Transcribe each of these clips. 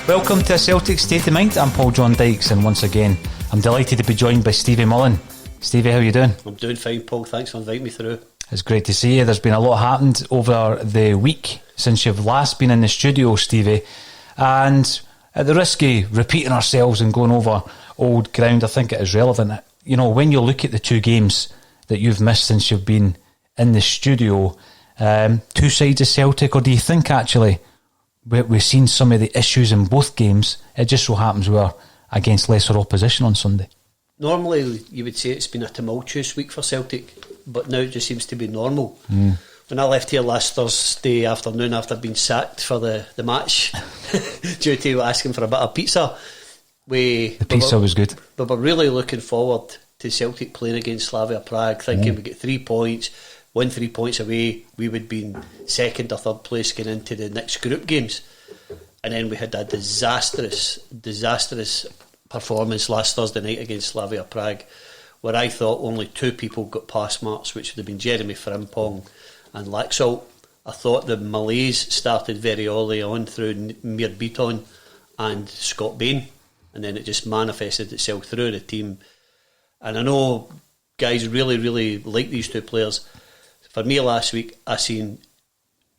Welcome to Celtic State of Mind. I'm John Dykes, and once again I'm delighted to be joined by Steven Mullen. Stevie, how are you doing? I'm doing fine, Paul. Thanks for inviting me through. It's great to see you. There's been a lot happened over the week since you've last been in the studio, Stevie, and at the risk of repeating ourselves and going over old ground, I think it is relevant. You know, when you look at the two games that you've missed since you've been in the studio, two sides of Celtic, or do you think actually we've seen some of the issues in both games? It just so happens we're against lesser opposition on Sunday. Normally you would say it's been a tumultuous week for Celtic, but now it just seems to be normal. When I left here last Thursday afternoon after being sacked for the match due to asking for a bit of pizza, the pizza was good. We were really looking forward to Celtic playing against Slavia Prague, thinking we get 3 points, win 3 points away, we would be in second or third place going into the next group games. And then we had a disastrous performance last Thursday night against Slavia Prague, where I thought only 2 people got pass marks, which would have been Jeremy Frimpong and Laxalt. I thought the malaise started very early on through Mir Beaton and Scott Bain, and then it just manifested itself through the team. And I know guys really, really like these two players. For me last week, I seen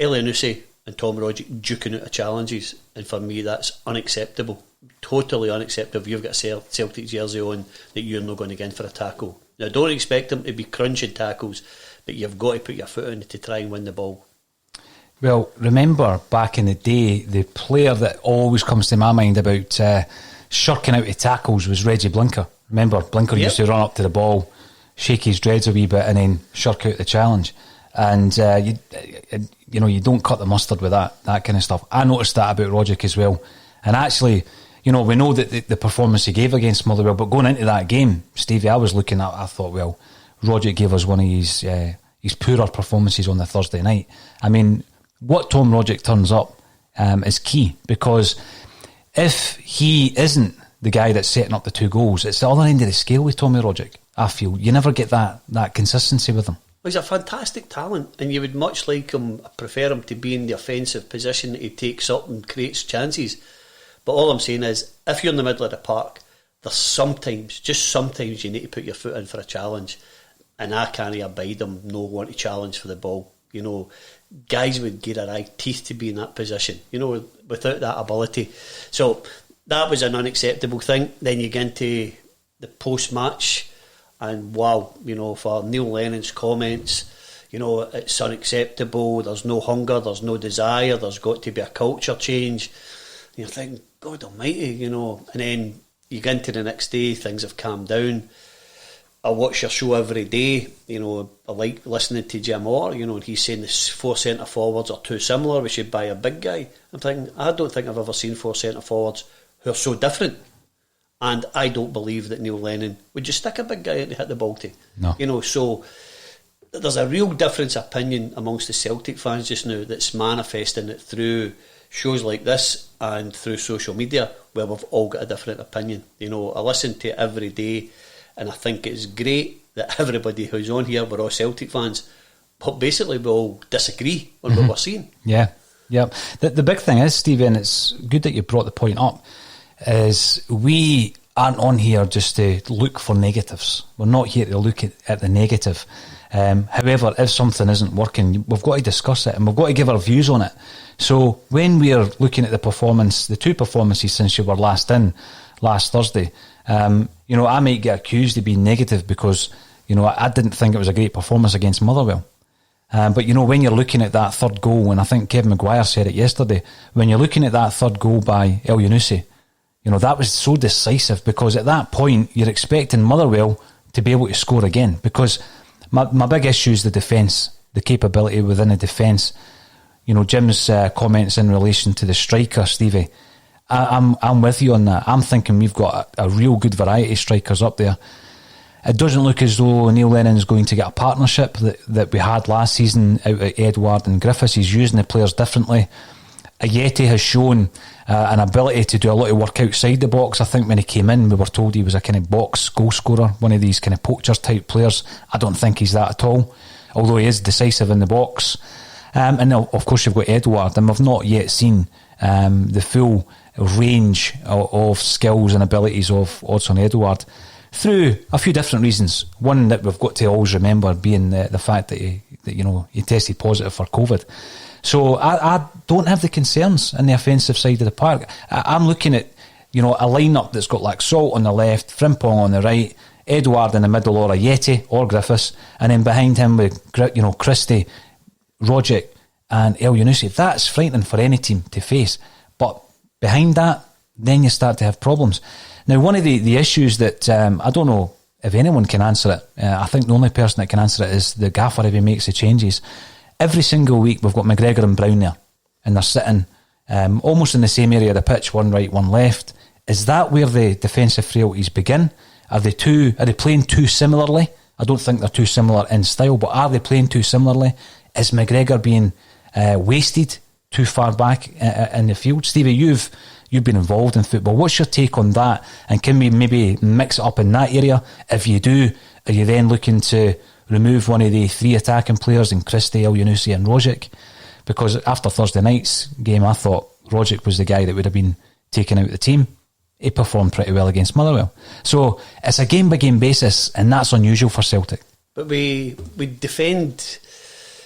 Elyounoussi and Tom Rogic duking out of challenges, and for me that's unacceptable. Totally unacceptable. You've got a Celtic jersey on that you're not going to get in for a tackle. Now, don't expect them to be crunching tackles, but you've got to put your foot in to try and win the ball. Well, remember back in the day, the player that always comes to my mind about shirking out of tackles was Reggie Blinker. Remember, Blinker used to run up to the ball, shake his dreads a wee bit, and then shirk out the challenge. And you don't cut the mustard with that kind of stuff. I noticed that about Rogic as well. And actually, we know that the performance he gave against Motherwell, but going into that game, Stevie, I was looking at, I thought, well, Rogic gave us one of his poorer performances on the Thursday night. I mean, what Tom Rogic turns up is key, because if he isn't the guy that's setting up the 2 goals, it's the other end of the scale with Tommy Rogic. I feel you never get that consistency with him. He's a fantastic talent, and you would much like him, prefer him to be in the offensive position that he takes up and creates chances. But all I'm saying is, if you're in the middle of the park, there's just sometimes you need to put your foot in for a challenge, and I can't abide them no want to challenge for the ball. Guys would get their eye teeth to be in that position, without that ability. So that was an unacceptable thing. Then you get into the post-match, and wow, for Neil Lennon's comments, it's unacceptable, there's no hunger, there's no desire, there's got to be a culture change. And you're thinking, God almighty, and then you get into the next day, things have calmed down. I watch your show every day, I like listening to Jim Orr, and he's saying the 4 centre forwards are too similar, we should buy a big guy. I'm thinking, I don't think I've ever seen 4 centre forwards who are so different. And I don't believe that Neil Lennon would just stick a big guy in to hit the ball to. No. So there's a real difference of opinion amongst the Celtic fans just now that's manifesting it through shows like this and through social media, where we've all got a different opinion. I listen to it every day, and I think it's great that everybody who's on here, we're all Celtic fans, but basically we all disagree on what we're seeing. Yeah. The big thing is, Stephen, it's good that you brought the point up, is we aren't on here just to look for negatives. We're not here to look at the negative. However, if something isn't working, we've got to discuss it and we've got to give our views on it. So when we're looking at the 2 performances since you were last in last Thursday, I might get accused of being negative because I didn't think it was a great performance against Motherwell. But when you're looking at that third goal, and I think Kevin Maguire said it yesterday, when you're looking at that third goal by Elyounoussi, that was so decisive, because at that point you're expecting Motherwell to be able to score again, because my big issue is the defence. the capability within the defence. You know, Jim's comments in relation to the striker, Stevie, I'm with you on that. I'm thinking we've got a real good variety of strikers up there. It doesn't look as though Neil Lennon is going to get a partnership that we had last season out of Edouard and Griffiths. He's using the players differently. Ajeti has shown an ability to do a lot of work outside the box. I think when he came in, we were told he was a kind of box goal scorer, one of these kind of poachers type players. I don't think he's that at all, although he is decisive in the box. And now, of course, you've got Edouard, and we've not yet seen the full range of skills and abilities of Odsonne Edouard through a few different reasons. One that we've got to always remember being the fact that he tested positive for COVID. So I don't have the concerns in the offensive side of the park. I'm looking at a lineup that's got like Salt on the left, Frimpong on the right, Edouard in the middle, or Ajeti or Griffiths, and then behind him with Christie, Rogic and El Yunusi. That's frightening for any team to face. But behind that, then you start to have problems. Now, one of the issues that I don't know if anyone can answer it. I think the only person that can answer it is the gaffer if he makes the changes. Every single week we've got McGregor and Brown there, and they're sitting almost in the same area of the pitch, one right, one left. Is that where the defensive frailties begin? Are they playing too similarly? I don't think they're too similar in style, but are they playing too similarly? Is McGregor being wasted too far back in the field? Stevie, you've been involved in football. What's your take on that? And can we maybe mix it up in that area? If you do, are you then looking to remove one of the three attacking players in Christie, El Yunusi and Rogic? Because after Thursday night's game, I thought Rogic was the guy that would have been taken out of the team. He performed pretty well against Motherwell. So it's a game-by-game basis, and that's unusual for Celtic. But we defend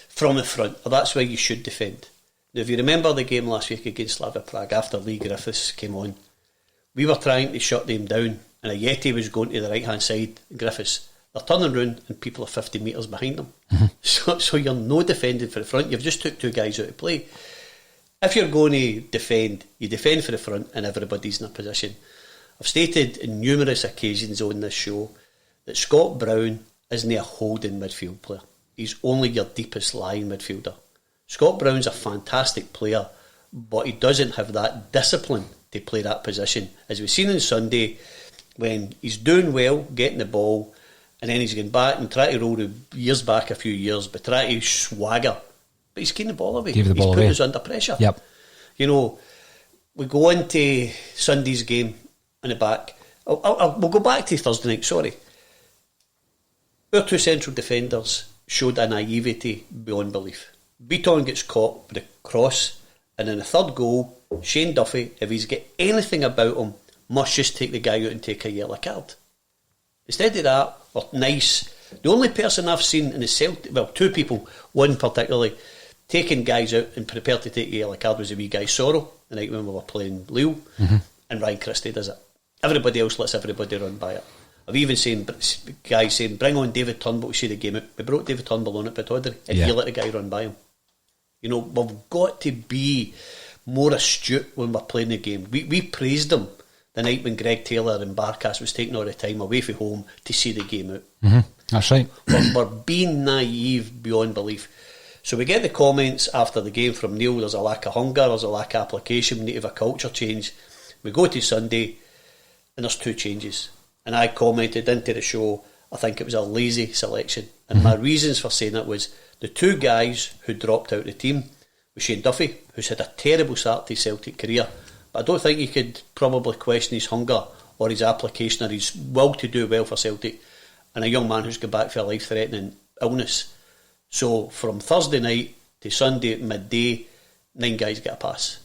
from the front, or that's where you should defend. Now, if you remember the game last week against Slavia Prague, after Lee Griffiths came on, we were trying to shut them down, and Ajeti was going to the right-hand side, Griffiths. They're turning round and people are 50 metres behind them. Mm-hmm. So you're no defending for the front. You've just took two guys out of play. If you're going to defend, you defend for the front and everybody's in a position. I've stated in numerous occasions on this show that Scott Brown isn't a holding midfield player. He's only your deepest lying midfielder. Scott Brown's a fantastic player, but he doesn't have that discipline to play that position. As we've seen on Sunday, when he's doing well, getting the ball, and then he's going back and try to roll the years back a few years, but try to swagger. But he's getting the ball away. He's putting us under pressure. Yep. We go into Sunday's game in the back. We'll go back to Thursday night, sorry. Our two central defenders showed a naivety beyond belief. Beaton gets caught with a cross, and in the third goal, Shane Duffy, if he's got anything about him, must just take the guy out and take a yellow card. Instead of that, or nice. The only person I've seen in the Celtic, well, two people, one particularly, taking guys out and prepared to take a yellow card was a wee guy Sorrow, the night when we were playing Lille, and Ryan Christie does it. Everybody else lets everybody run by it. I've even seen guys saying, bring on David Turnbull to see the game out. We brought David Turnbull on at Pittodrie, and you let the guy run by him. We've got to be more astute when we're playing the game. We praised him the night when Greg Taylor and Barkas was taking all the time away from home to see the game out. Mm-hmm. That's right. We're being naive beyond belief. So we get the comments after the game from Neil, there's a lack of hunger, there's a lack of application, we need to have a culture change. We go to Sunday and there's two changes. And I commented into the show, I think it was a lazy selection. And my reasons for saying it was the two guys who dropped out of the team was Shane Duffy, who's had a terrible start to his Celtic career. But I don't think you could probably question his hunger or his application or his will to do well for Celtic, and a young man who's got back for a life-threatening illness. So from Thursday night to Sunday at midday, 9 guys get a pass.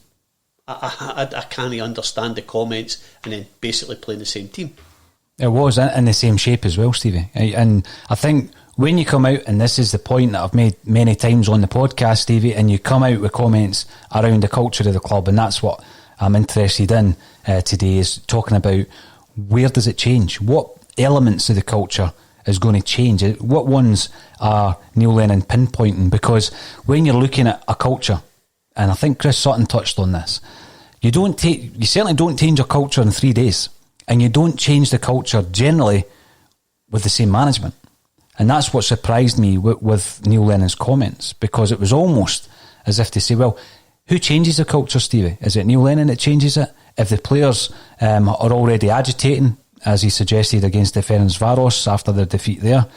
I can't understand the comments and then basically playing the same team. It was in the same shape as well, Stevie. And I think when you come out, and this is the point that I've made many times on the podcast, Stevie, and you come out with comments around the culture of the club, and that's what I'm interested in today, is talking about where does it change? What elements of the culture is going to change? What ones are Neil Lennon pinpointing? Because when you're looking at a culture, and I think Chris Sutton touched on this, you certainly don't change a culture in 3 days, and you don't change the culture generally with the same management. And that's what surprised me with Neil Lennon's comments, because it was almost as if to say, well, who changes the culture, Stevie? Is it Neil Lennon that changes it? If the players are already agitating, as he suggested against the Ferencvaros after their defeat there,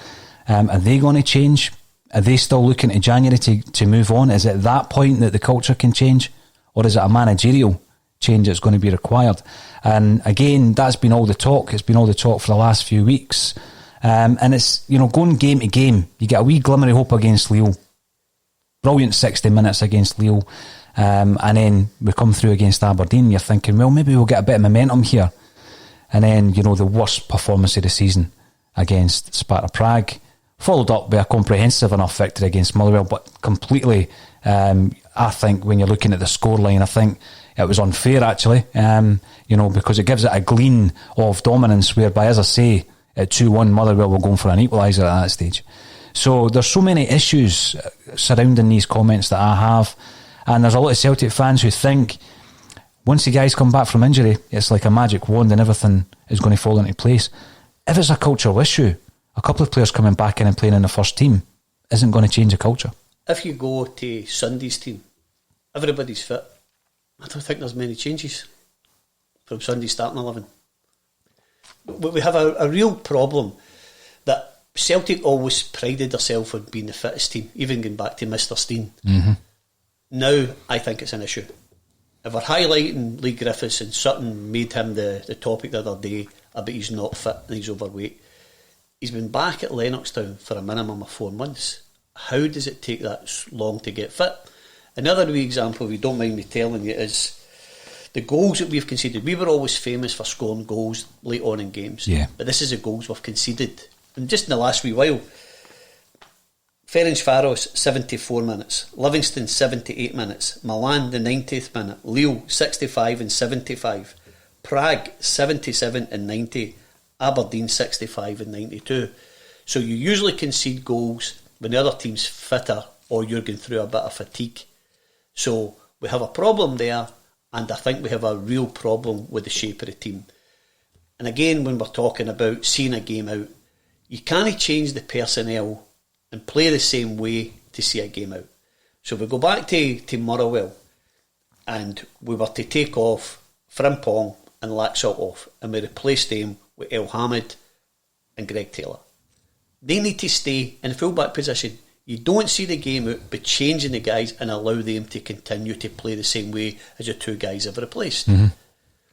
are they going to change? Are they still looking to January to move on? Is it at that point that the culture can change? Or is it a managerial change that's going to be required? And again, that's been all the talk. It's been all the talk for the last few weeks. And it's, going game to game, you get a wee glimmer of hope against Lille. Brilliant 60 minutes against Lille. And then we come through against Aberdeen. You're thinking, well, maybe we'll get a bit of momentum here. And then, the worst performance of the season against Sparta Prague, followed up by a comprehensive enough victory against Motherwell, but completely, I think, when you're looking at the scoreline, I think it was unfair, actually, because it gives it a gleam of dominance, whereby, as I say, at 2-1, Motherwell were going for an equaliser at that stage. So there's so many issues surrounding these comments that I have, and there's a lot of Celtic fans who think once the guys come back from injury, it's like a magic wand and everything is going to fall into place. If it's a cultural issue, a couple of players coming back in and playing in the first team isn't going to change the culture. If you go to Sunday's team, everybody's fit. I don't think there's many changes from Sunday's starting 11. But we have a real problem that Celtic always prided themselves on being the fittest team, even going back to Mr. Steen. Mm-hmm. Now, I think it's an issue. If we're highlighting Lee Griffiths and Sutton made him the topic the other day about he's not fit and he's overweight, he's been back at Lennoxtown for a minimum of 4 months. How does it take that long to get fit? Another wee example, if you don't mind me telling you, is the goals that we've conceded. We were always famous for scoring goals late on in games. Yeah. But this is the goals we've conceded. And just in the last wee while, Ferencvaros 74 minutes, Livingston 78 minutes, Milan the 90th minute, Lille 65 and 75, Prague 77 and 90, Aberdeen 65 and 92. So you usually concede goals when the other team's fitter or you're going through a bit of fatigue. So we have a problem there, and I think we have a real problem with the shape of the team. And again, when we're talking about seeing a game out, you can't change the personnel and play the same way to see a game out. So if we go back to Motherwell and we were to take off Frimpong and Laxalt off and we replaced them with El Hamid and Greg Taylor, they need to stay in full-back position. You don't see the game out by changing the guys and allow them to continue to play the same way as your two guys have replaced. Mm-hmm.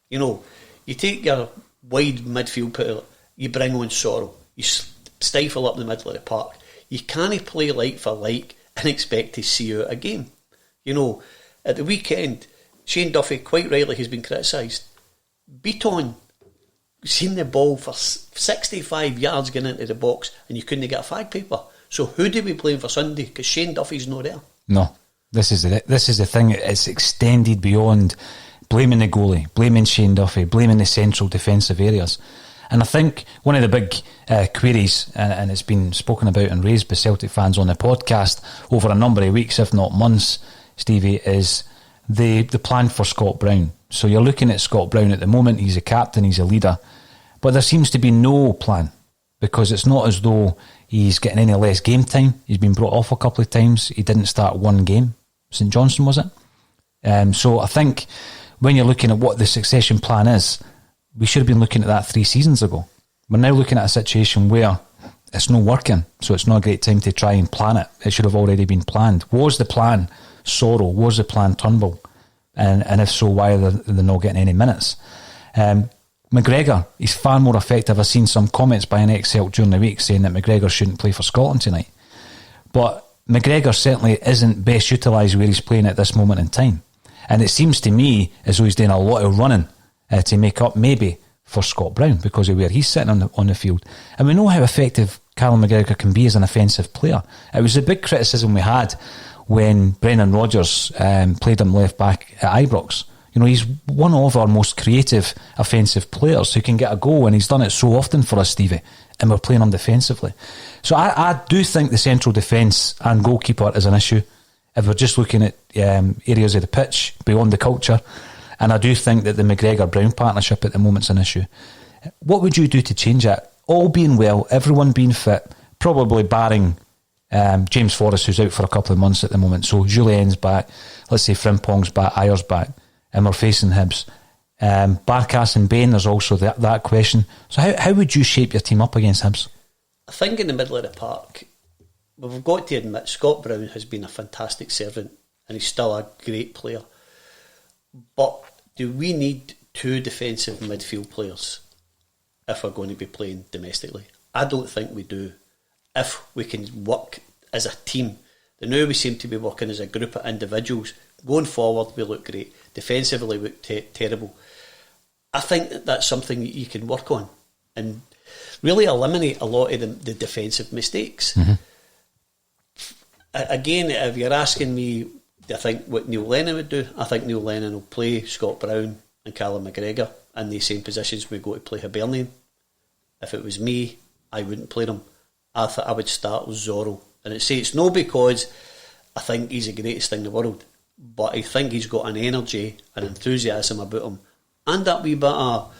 You take your wide midfield player, you bring on Sorrell, you stifle up the middle of the park. You can't play like for like and expect to see out a game. At the weekend, Shane Duffy, quite rightly, has been criticised. Beaton seen the ball for 65 yards getting into the box and you couldn't get a fag paper. So who do we blame for Sunday? Because Shane Duffy's not there. No, this is the thing. It's extended beyond blaming the goalie, blaming Shane Duffy, blaming the central defensive areas. And I think one of the big queries, and it's been spoken about and raised by Celtic fans on the podcast over a number of weeks, if not months, Stevie, is the plan for Scott Brown. So you're looking at Scott Brown at the moment. He's a captain, he's a leader, but there seems to be no plan, because it's not as though he's getting any less game time. He's been brought off a couple of times. He didn't start one game. St Johnstone, was it? So I think when you're looking at what the succession plan is, we should have been looking at that 3 seasons ago. We're now looking at a situation where it's not working, so it's not a great time to try and plan it. It should have already been planned. Was the plan Sorrell? Was the plan Turnbull? And if so, why are they not getting any minutes? McGregor, he's far more effective. I've seen some comments by an ex-Celt during the week saying that McGregor shouldn't play for Scotland tonight. But McGregor certainly isn't best utilised where he's playing at this moment in time. And it seems to me as though he's doing a lot of running to make up maybe for Scott Brown because of where he's sitting on the field. And we know how effective Callum McGregor can be as an offensive player. It was a big criticism we had when Brendan Rodgers played him left back at Ibrox. He's one of our most creative offensive players who can get a goal, and he's done it so often for us, Stevie, and we're playing him defensively. So I do think the central defence and goalkeeper is an issue if we're just looking at areas of the pitch beyond the culture. And I do think that the McGregor-Brown partnership at the moment's an issue. What would you do to change that? All being well, everyone being fit, probably barring James Forrest, who's out for a couple of months at the moment. So Julien's back, let's say Frimpong's back, Ayer's back, and we're facing Hibs. Barkas and Bain, there's also that question. So how would you shape your team up against Hibs? I think in the middle of the park, we've got to admit Scott Brown has been a fantastic servant and he's still a great player. But do we need two defensive midfield players if we're going to be playing domestically? I don't think we do. If we can work as a team, the now we seem to be working as a group of individuals. Going forward, we look great. Defensively, we look terrible. I think that's something that you can work on and really eliminate a lot of the defensive mistakes. Mm-hmm. Again, if you're asking me, do I think what Neil Lennon would do? I think Neil Lennon will play Scott Brown and Callum McGregor in the same positions we go to play Hibernian. If it was me, I wouldn't play them. I would start with Zorro. And it's not because I think he's the greatest thing in the world, but I think he's got an energy and enthusiasm about him and that wee bit of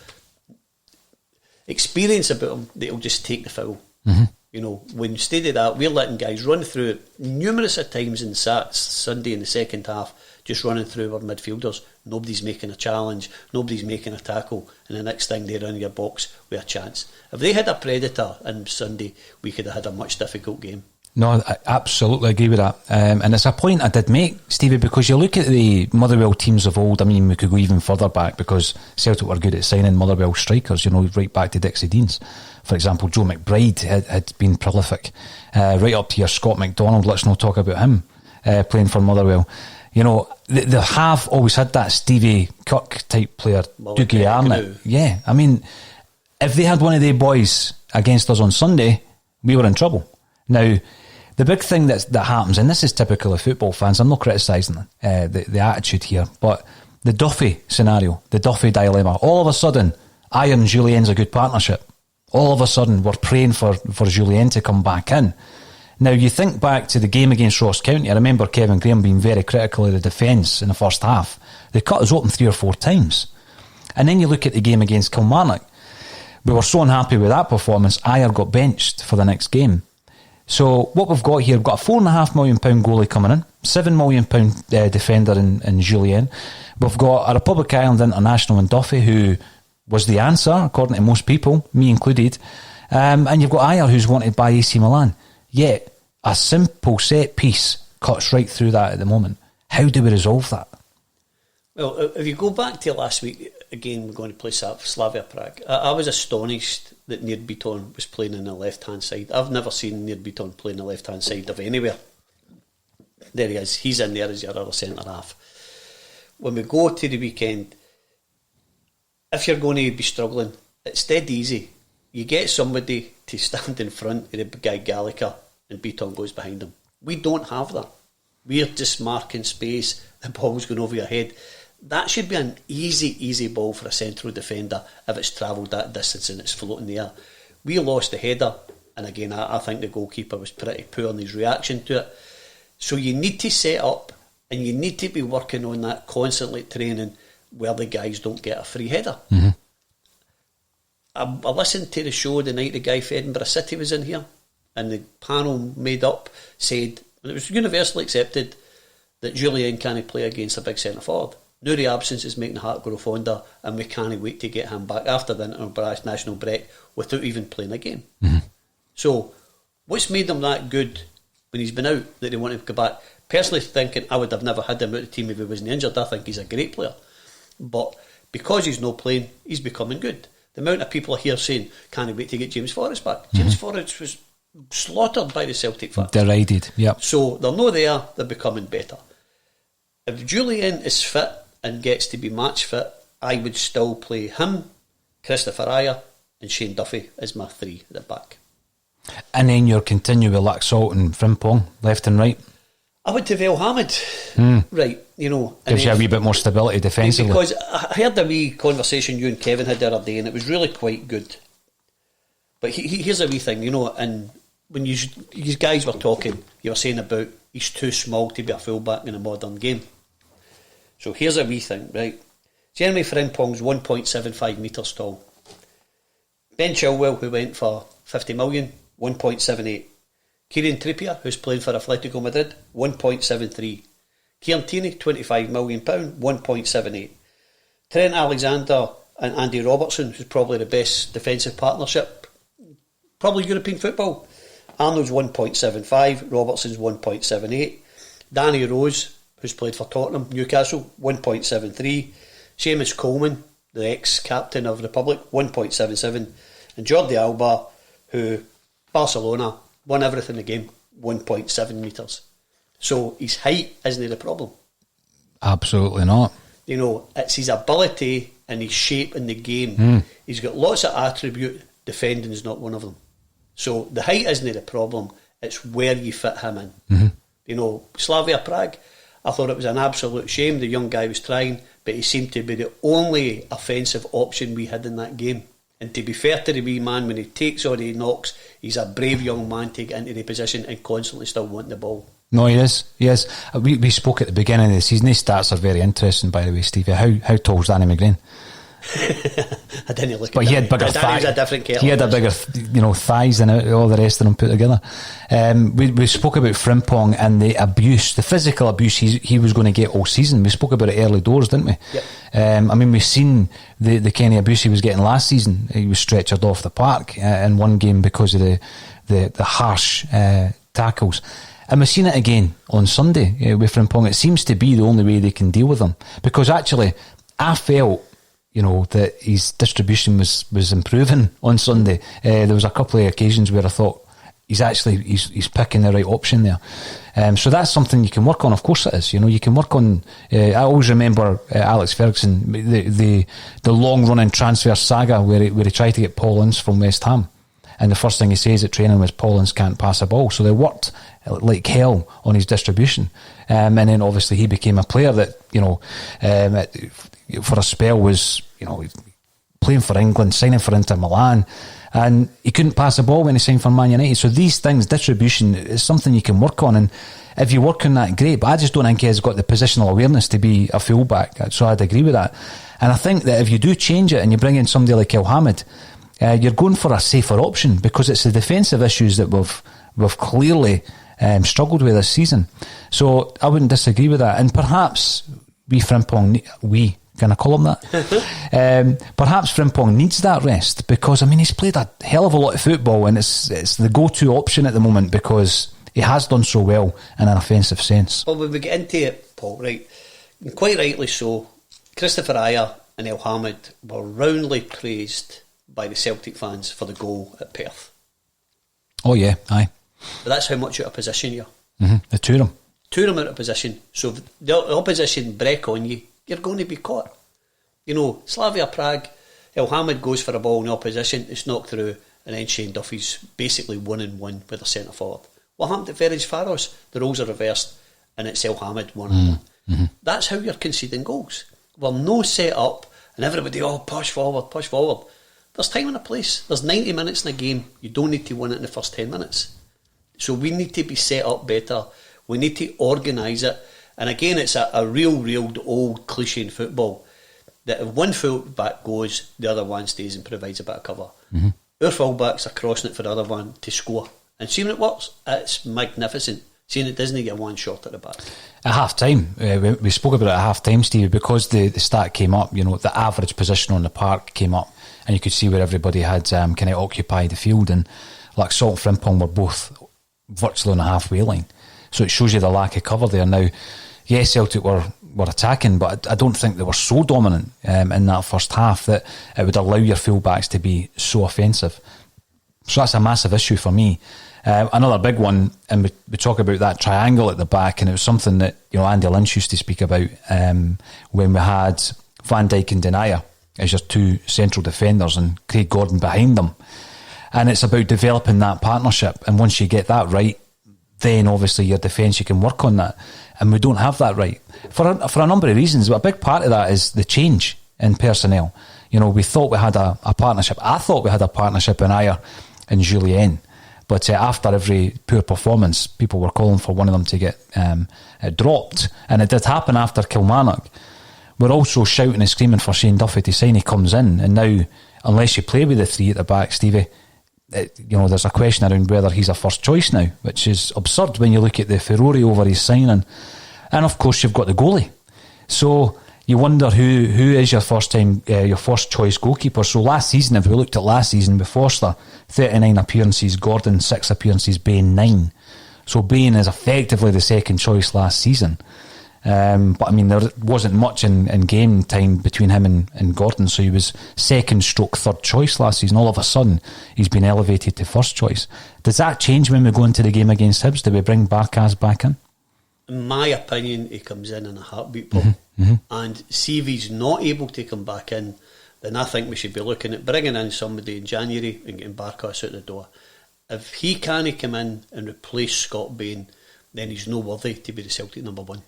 experience about him that he'll just take the foul. Mm-hmm. You know, when instead of that, we're letting guys run through it numerous of times in Sunday in the second half, just running through our midfielders. Nobody's making a challenge, nobody's making a tackle, and the next thing they're in your box with a chance. If they had a predator on Sunday, we could have had a much difficult game. No, I absolutely agree with that. And it's a point I did make, Stevie, because you look at the Motherwell teams of old. I mean, we could go even further back because Celtic were good at signing Motherwell strikers, you know, right back to Dixie Deans. For example, Joe McBride had been prolific. Right up to your Scott McDonald, let's not talk about him playing for Motherwell. You know, they have always had that Stevie Kirk type player, Doogie Arnott. Yeah, I mean, if they had one of their boys against us on Sunday, we were in trouble. Now, the big thing that happens, and this is typical of football fans, I'm not criticising the attitude here, but the Duffy scenario, the Duffy dilemma, all of a sudden, Ayer and Julien's a good partnership. All of a sudden, we're praying for Julien to come back in. Now, you think back to the game against Ross County. I remember Kevin Graham being very critical of the defence in the first half. They cut us open 3 or 4 times. And then you look at the game against Kilmarnock. We were so unhappy with that performance, Ayer got benched for the next game. So what we've got here, we've got a £4.5 million goalie coming in, £7 million defender in Julien. We've got a Republic Island international in Duffy, who was the answer, according to most people, me included. And you've got Ayer, who's wanted by AC Milan. Yet, a simple set piece cuts right through that at the moment. How do we resolve that? Well, if you go back to last week, again, we're going to play Slavia Prague. I was astonished that Nir Bitton was playing on the left-hand side. I've never seen Nir Bitton play on the left-hand side of anywhere. There he is. He's in there as your other centre-half. When we go to the weekend, if you're going to be struggling, it's dead easy. You get somebody to stand in front of the guy Gallagher and Bitton goes behind him. We don't have that. We're just marking space, the ball's going over your head. That should be an easy ball for a central defender if it's travelled that distance and it's floating there. We lost the header, and again, I think the goalkeeper was pretty poor in his reaction to it. So you need to set up, and you need to be working on that constantly, training where the guys don't get a free header. Mm-hmm. I listened to the show the night the guy for Edinburgh City was in here, and the panel made up said, and it was universally accepted, that Julien can't play against a big centre forward. Now the absence is making the heart grow fonder, and we can't wait to get him back after the international break without even playing a game. Mm-hmm. So, what's made him that good when he's been out that they want to go back? Personally thinking, I would have never had him out of the team if he wasn't injured. I think he's a great player. But because he's not playing, he's becoming good. The amount of people are here saying, can't wait to get James Forrest back. Mm-hmm. James Forrest was slaughtered by the Celtic fans. Derided, yep. So they're not there, they're becoming better. If Julien is fit and gets to be match fit, I would still play him, Christopher Ayer and Shane Duffy as my 3 at the back. And then you're continuing with Laxalt and Frimpong, left and right. I would have El Hamid, right, you know. Gives you a wee bit more stability defensively. Because I heard a wee conversation you and Kevin had the other day, and it was really quite good. But here's a wee thing, you know, and when you guys were talking, you were saying about he's too small to be a fullback in a modern game. So here's a wee thing, right? Jeremy Frimpong's 1.75 metres tall. Ben Chilwell, who went for 50 million, 1.78. Kieran Trippier, who's playing for Atletico Madrid, 1.73. Kieran Tierney, £25 million, 1.78. Trent Alexander and Andy Robertson, who's probably the best defensive partnership, probably European football. Arnold's 1.75, Robertson's 1.78. Danny Rose, who's played for Tottenham, Newcastle, 1.73. Seamus Coleman, the ex-captain of Republic, 1.77. And Jordi Alba, who, Barcelona, won everything in the game, 1.7 metres. So his height isn't the problem. Absolutely not. You know, it's his ability and his shape in the game. He's got lots of attribute. Defending is not one of them. So the height isn't the problem. It's where you fit him in. You know, Slavia Prague, I thought it was an absolute shame. The young guy was trying, but he seemed to be the only offensive option we had in that game. And to be fair to the wee man, when he takes or he knocks, he's a brave young man to get into the position and constantly still want the ball. No, he is. Yes, we spoke at the beginning of the season. His stats are very interesting, by the way, Stevie. How tall's Danny McGrain? I didn't look at that. But he had bigger thighs. A different kettle. He had a bigger, thighs than all the rest of them put together. We spoke about Frimpong and the abuse, the physical abuse he was going to get all season. We spoke about it early doors, didn't we? Yep. We've seen the kind of abuse he was getting last season. He was stretchered off the park in one game because of the harsh tackles. And we've seen it again on Sunday with Frimpong. It seems to be the only way they can deal with him. Because actually, I felt, that his distribution was improving on Sunday. There was a couple of occasions where I thought he's picking the right option there. So that's something you can work on. Of course it is. You can work on. I always remember Alex Ferguson, the long running transfer saga where he tried to get Paul Ince from West Ham, and the first thing he says at training was Paul Ince can't pass a ball. So they worked like hell on his distribution, and then obviously he became a player that for a spell was playing for England, signing for Inter Milan, and he couldn't pass a ball when he signed for Man United. So these things, distribution, is something you can work on, and if you work on that, great. But I just don't think he has got the positional awareness to be a fullback. So I'd agree with that. And I think that if you do change it and you bring in somebody like El Hamid, you're going for a safer option, because it's the defensive issues that we've clearly struggled with this season. So I wouldn't disagree with that. And perhaps Frimpong, can I call him that? Perhaps Frimpong needs that rest, because he's played a hell of a lot of football, and it's the go-to option at the moment because he has done so well in an offensive sense. Well, when we get into it, Paul, right, and quite rightly so, Christopher Ajer and El Hamid were roundly praised by the Celtic fans for the goal at Perth. Oh yeah, aye. But that's how much out of position you are. The two of them. Two of them out of position. So if the opposition break on you, you're going to be caught. Slavia Prague, El Hamid goes for a ball in the opposition, it's knocked through, and then Shane Duffy's basically 1-on-1 with a centre forward. What happened at Ferencváros? The roles are reversed, and it's El Hamid 1-on-1. That's how you're conceding goals. Well, no set up, and everybody, push forward. There's time and a place. There's 90 minutes in a game. You don't need to win it in the first 10 minutes. So we need to be set up better. We need to organise it. And again, it's a real old cliche in football that if one full-back goes, the other one stays and provides a bit of cover. Our full-backs are crossing it for the other one to score. And seeing it works, it's magnificent. Seeing it doesn't get one shot at the back. At half-time, we spoke about it at half-time, Steve, because the stat came up, the average position on the park came up, and you could see where everybody had kind of occupied the field, and like Salt and Frimpong were both virtually on the halfway line. So it shows you the lack of cover there. Now, yes, Celtic were attacking, but I don't think they were so dominant in that first half that it would allow your fullbacks to be so offensive. So that's a massive issue for me. Another big one, and we talk about that triangle at the back, and it was something that Andy Lynch used to speak about when we had Van Dijk and Denier as your two central defenders and Craig Gordon behind them. And it's about developing that partnership, and once you get that right, then obviously your defence, you can work on that. And we don't have that right for a number of reasons, but a big part of that is the change in personnel. We thought we had a partnership. I thought we had a partnership in Ajer and Julien, but after every poor performance, people were calling for one of them to get dropped, and it did happen after Kilmarnock. We're also shouting and screaming for Shane Duffy to sign. He comes in, and now unless you play with the three at the back, Stevie, there's a question around whether he's a first choice now, which is absurd when you look at the furore over his signing. And of course, you've got the goalie. So you wonder who is your first choice goalkeeper. So last season, if we looked at last season with Forster, 39 appearances, Gordon 6 appearances, Bain 9. So Bain is effectively the second choice last season. But I mean, there wasn't much in game time between him and Gordon, so he was second stroke third choice last season. All of a sudden, he's been elevated to first choice. Does that change when we go into the game against Hibs? Do we bring Barkas back in? In my opinion, he comes in a heartbeat, Paul. And see if he's not able to come back in, then I think we should be looking at bringing in somebody in January and getting Barkas out the door. If he can't come in and replace Scott Bain, then he's no worthy to be the Celtic number one.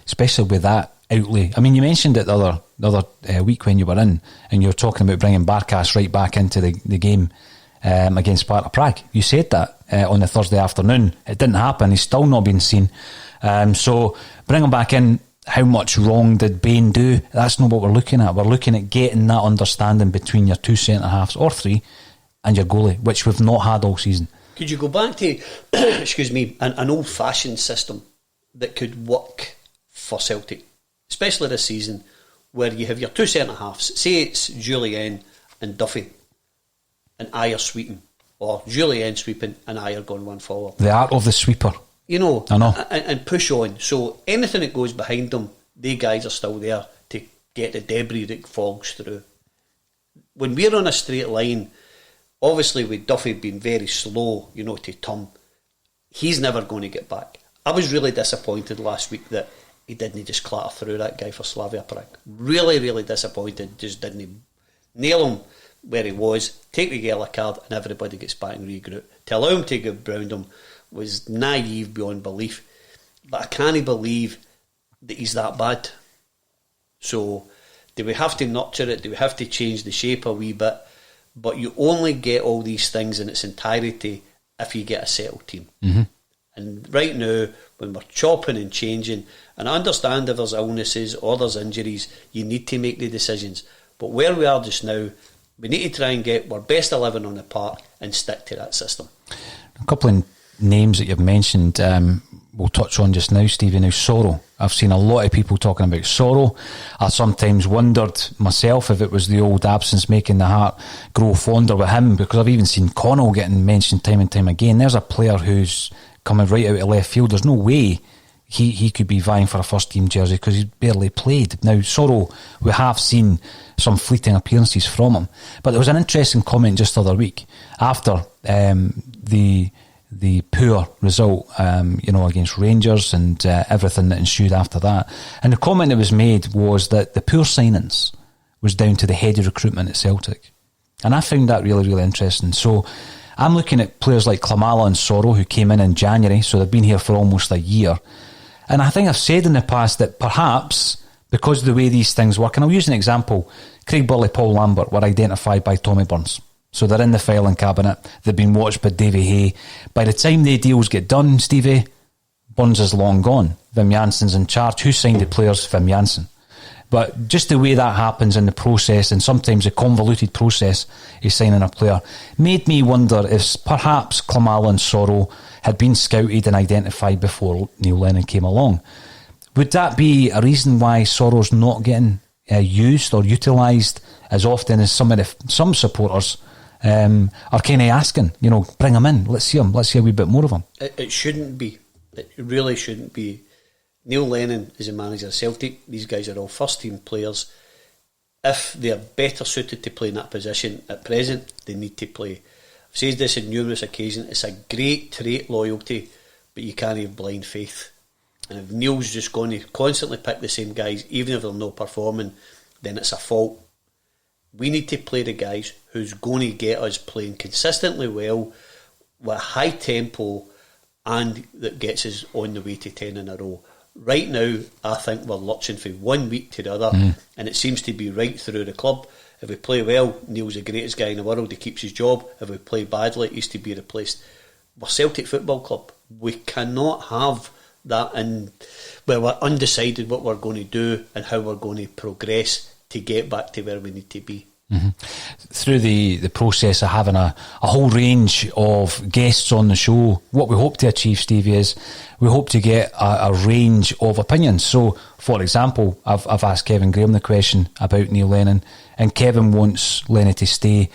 Especially with that outlay. I mean, you mentioned it the other week when you were in, and you were talking about bringing Barkas right back into the game against Sparta Prague. You said that on the Thursday afternoon. It didn't happen. He's still not been seen. So bring him back in. How much wrong did Bain do? That's not what we're looking at. We're looking at getting that understanding between your two centre-halves, or three, and your goalie, which we've not had all season. Could you go back to, excuse me, an old-fashioned system that could work for Celtic, especially this season, where you have your two centre-halves, say it's Jullien and Duffy, and Ayer sweeping, or Jullien sweeping and Ayer going one forward. The art of the sweeper. I know. And push on. So anything that goes behind them, they guys are still there to get the debris that falls through. When we're on a straight line, obviously with Duffy being very slow, to turn, he's never going to get back. I was really disappointed last week that he didn't just clatter through that guy for Slavia Prague. Really, really disappointed. Just didn't nail him where he was, take the yellow card, and everybody gets back and regroup. To allow him to go round him was naive beyond belief. But I can't believe that he's that bad. So do we have to nurture it? Do we have to change the shape a wee bit? But you only get all these things in its entirety if you get a settled team. And right now, when we're chopping and changing, and I understand if there's illnesses or there's injuries, you need to make the decisions. But where we are just now, we need to try and get our best 11 on the park and stick to that system. A couple of names that you've mentioned, we'll touch on just now, Stevie. Now, Soro. I've seen a lot of people talking about Soro. I sometimes wondered myself if it was the old absence making the heart grow fonder with him, because I've even seen Connell getting mentioned time and time again. There's a player who's coming right out of left field. There's no way he could be vying for a first team jersey because he's barely played. Now, Soro, we have seen some fleeting appearances from him, but there was an interesting comment just the other week after the poor result, against Rangers and everything that ensued after that. And the comment that was made was that the poor signings was down to the head of recruitment at Celtic. And I found that really, really interesting. So I'm looking at players like Klimala and Soro, who came in January, so they've been here for almost a year. And I think I've said in the past that perhaps because of the way these things work, and I'll use an example, Craig Burley, Paul Lambert were identified by Tommy Burns. So they're in the filing cabinet. They've been watched by Davy Hay. By the time the deals get done, Stevie, Burns is long gone. Wim Janssen's in charge. Who signed the players? Wim Janssen. But just the way that happens in the process, and sometimes a convoluted process is signing a player, made me wonder if perhaps Klimala and Soro had been scouted and identified before Neil Lennon came along. Would that be a reason why Soro's not getting used or utilised as often as some supporters are kind of asking, bring him in, let's see a wee bit more of him? It shouldn't be. It really shouldn't be. Neil Lennon is a manager of Celtic. These guys are all first team players. If they're better suited to play in that position at present, they need to play. I've said this on numerous occasions. It's a great trait, loyalty, but you can't have blind faith. And if Neil's just going to constantly pick the same guys, even if they're not performing, then it's a fault. We need to play the guys who's going to get us playing consistently well, with high tempo, and that gets us on the way to 10 in a row. Right now, I think we're lurching from 1 week to the other, and it seems to be right through the club. If we play well, Neil's the greatest guy in the world, he keeps his job. If we play badly, he's to be replaced. We're Celtic Football Club. We cannot have that where we're undecided what we're going to do and how we're going to progress to get back to where we need to be. Through the process of having a whole range of guests on the show, what we hope to achieve, Stevie, is we hope to get a range of opinions. So, for example, I've asked Kevin Graham the question about Neil Lennon, and Kevin wants Lennon to stay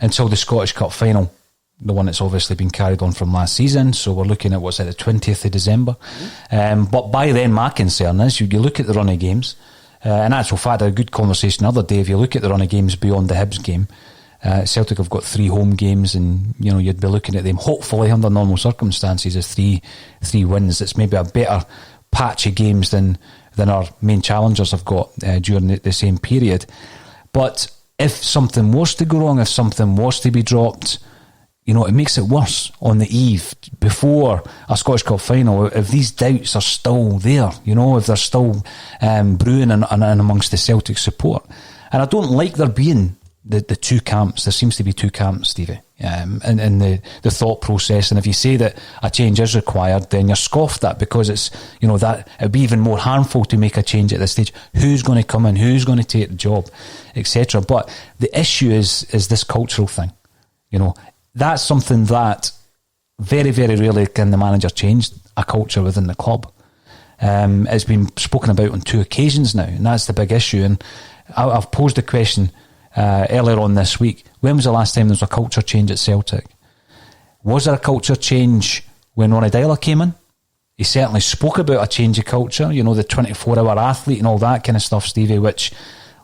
until the Scottish Cup final, the one that's obviously been carried on from last season. So we're looking at, the 20th of December. But by then, my concern is, you look at the run of games, in actual fact, I had a good conversation the other day. If you look at the run of games beyond the Hibs game, Celtic have got 3 home games, and you'd be looking at them, hopefully under normal circumstances, as three wins. It's maybe a better patch of games than our main challengers have got during the same period. But if something was to go wrong, if something was to be dropped, it makes it worse on the eve before a Scottish Cup final. If these doubts are still there, if they're still brewing and amongst the Celtic support. And I don't like there being the two camps. There seems to be two camps, Stevie, in the thought process. And if you say that a change is required, then you're scoffed at, because it's, that it'd be even more harmful to make a change at this stage. Who's going to come in? Who's going to take the job, etc. But the issue is this cultural thing. That's something that very, very rarely can the manager change a culture within the club. It's been spoken about on 2 occasions now, and that's the big issue. And I've posed the question earlier on this week: when was the last time there was a culture change at Celtic? Was there a culture change when Ronnie Dyler came in? He certainly spoke about a change of culture, the 24-hour athlete and all that kind of stuff, Stevie, which,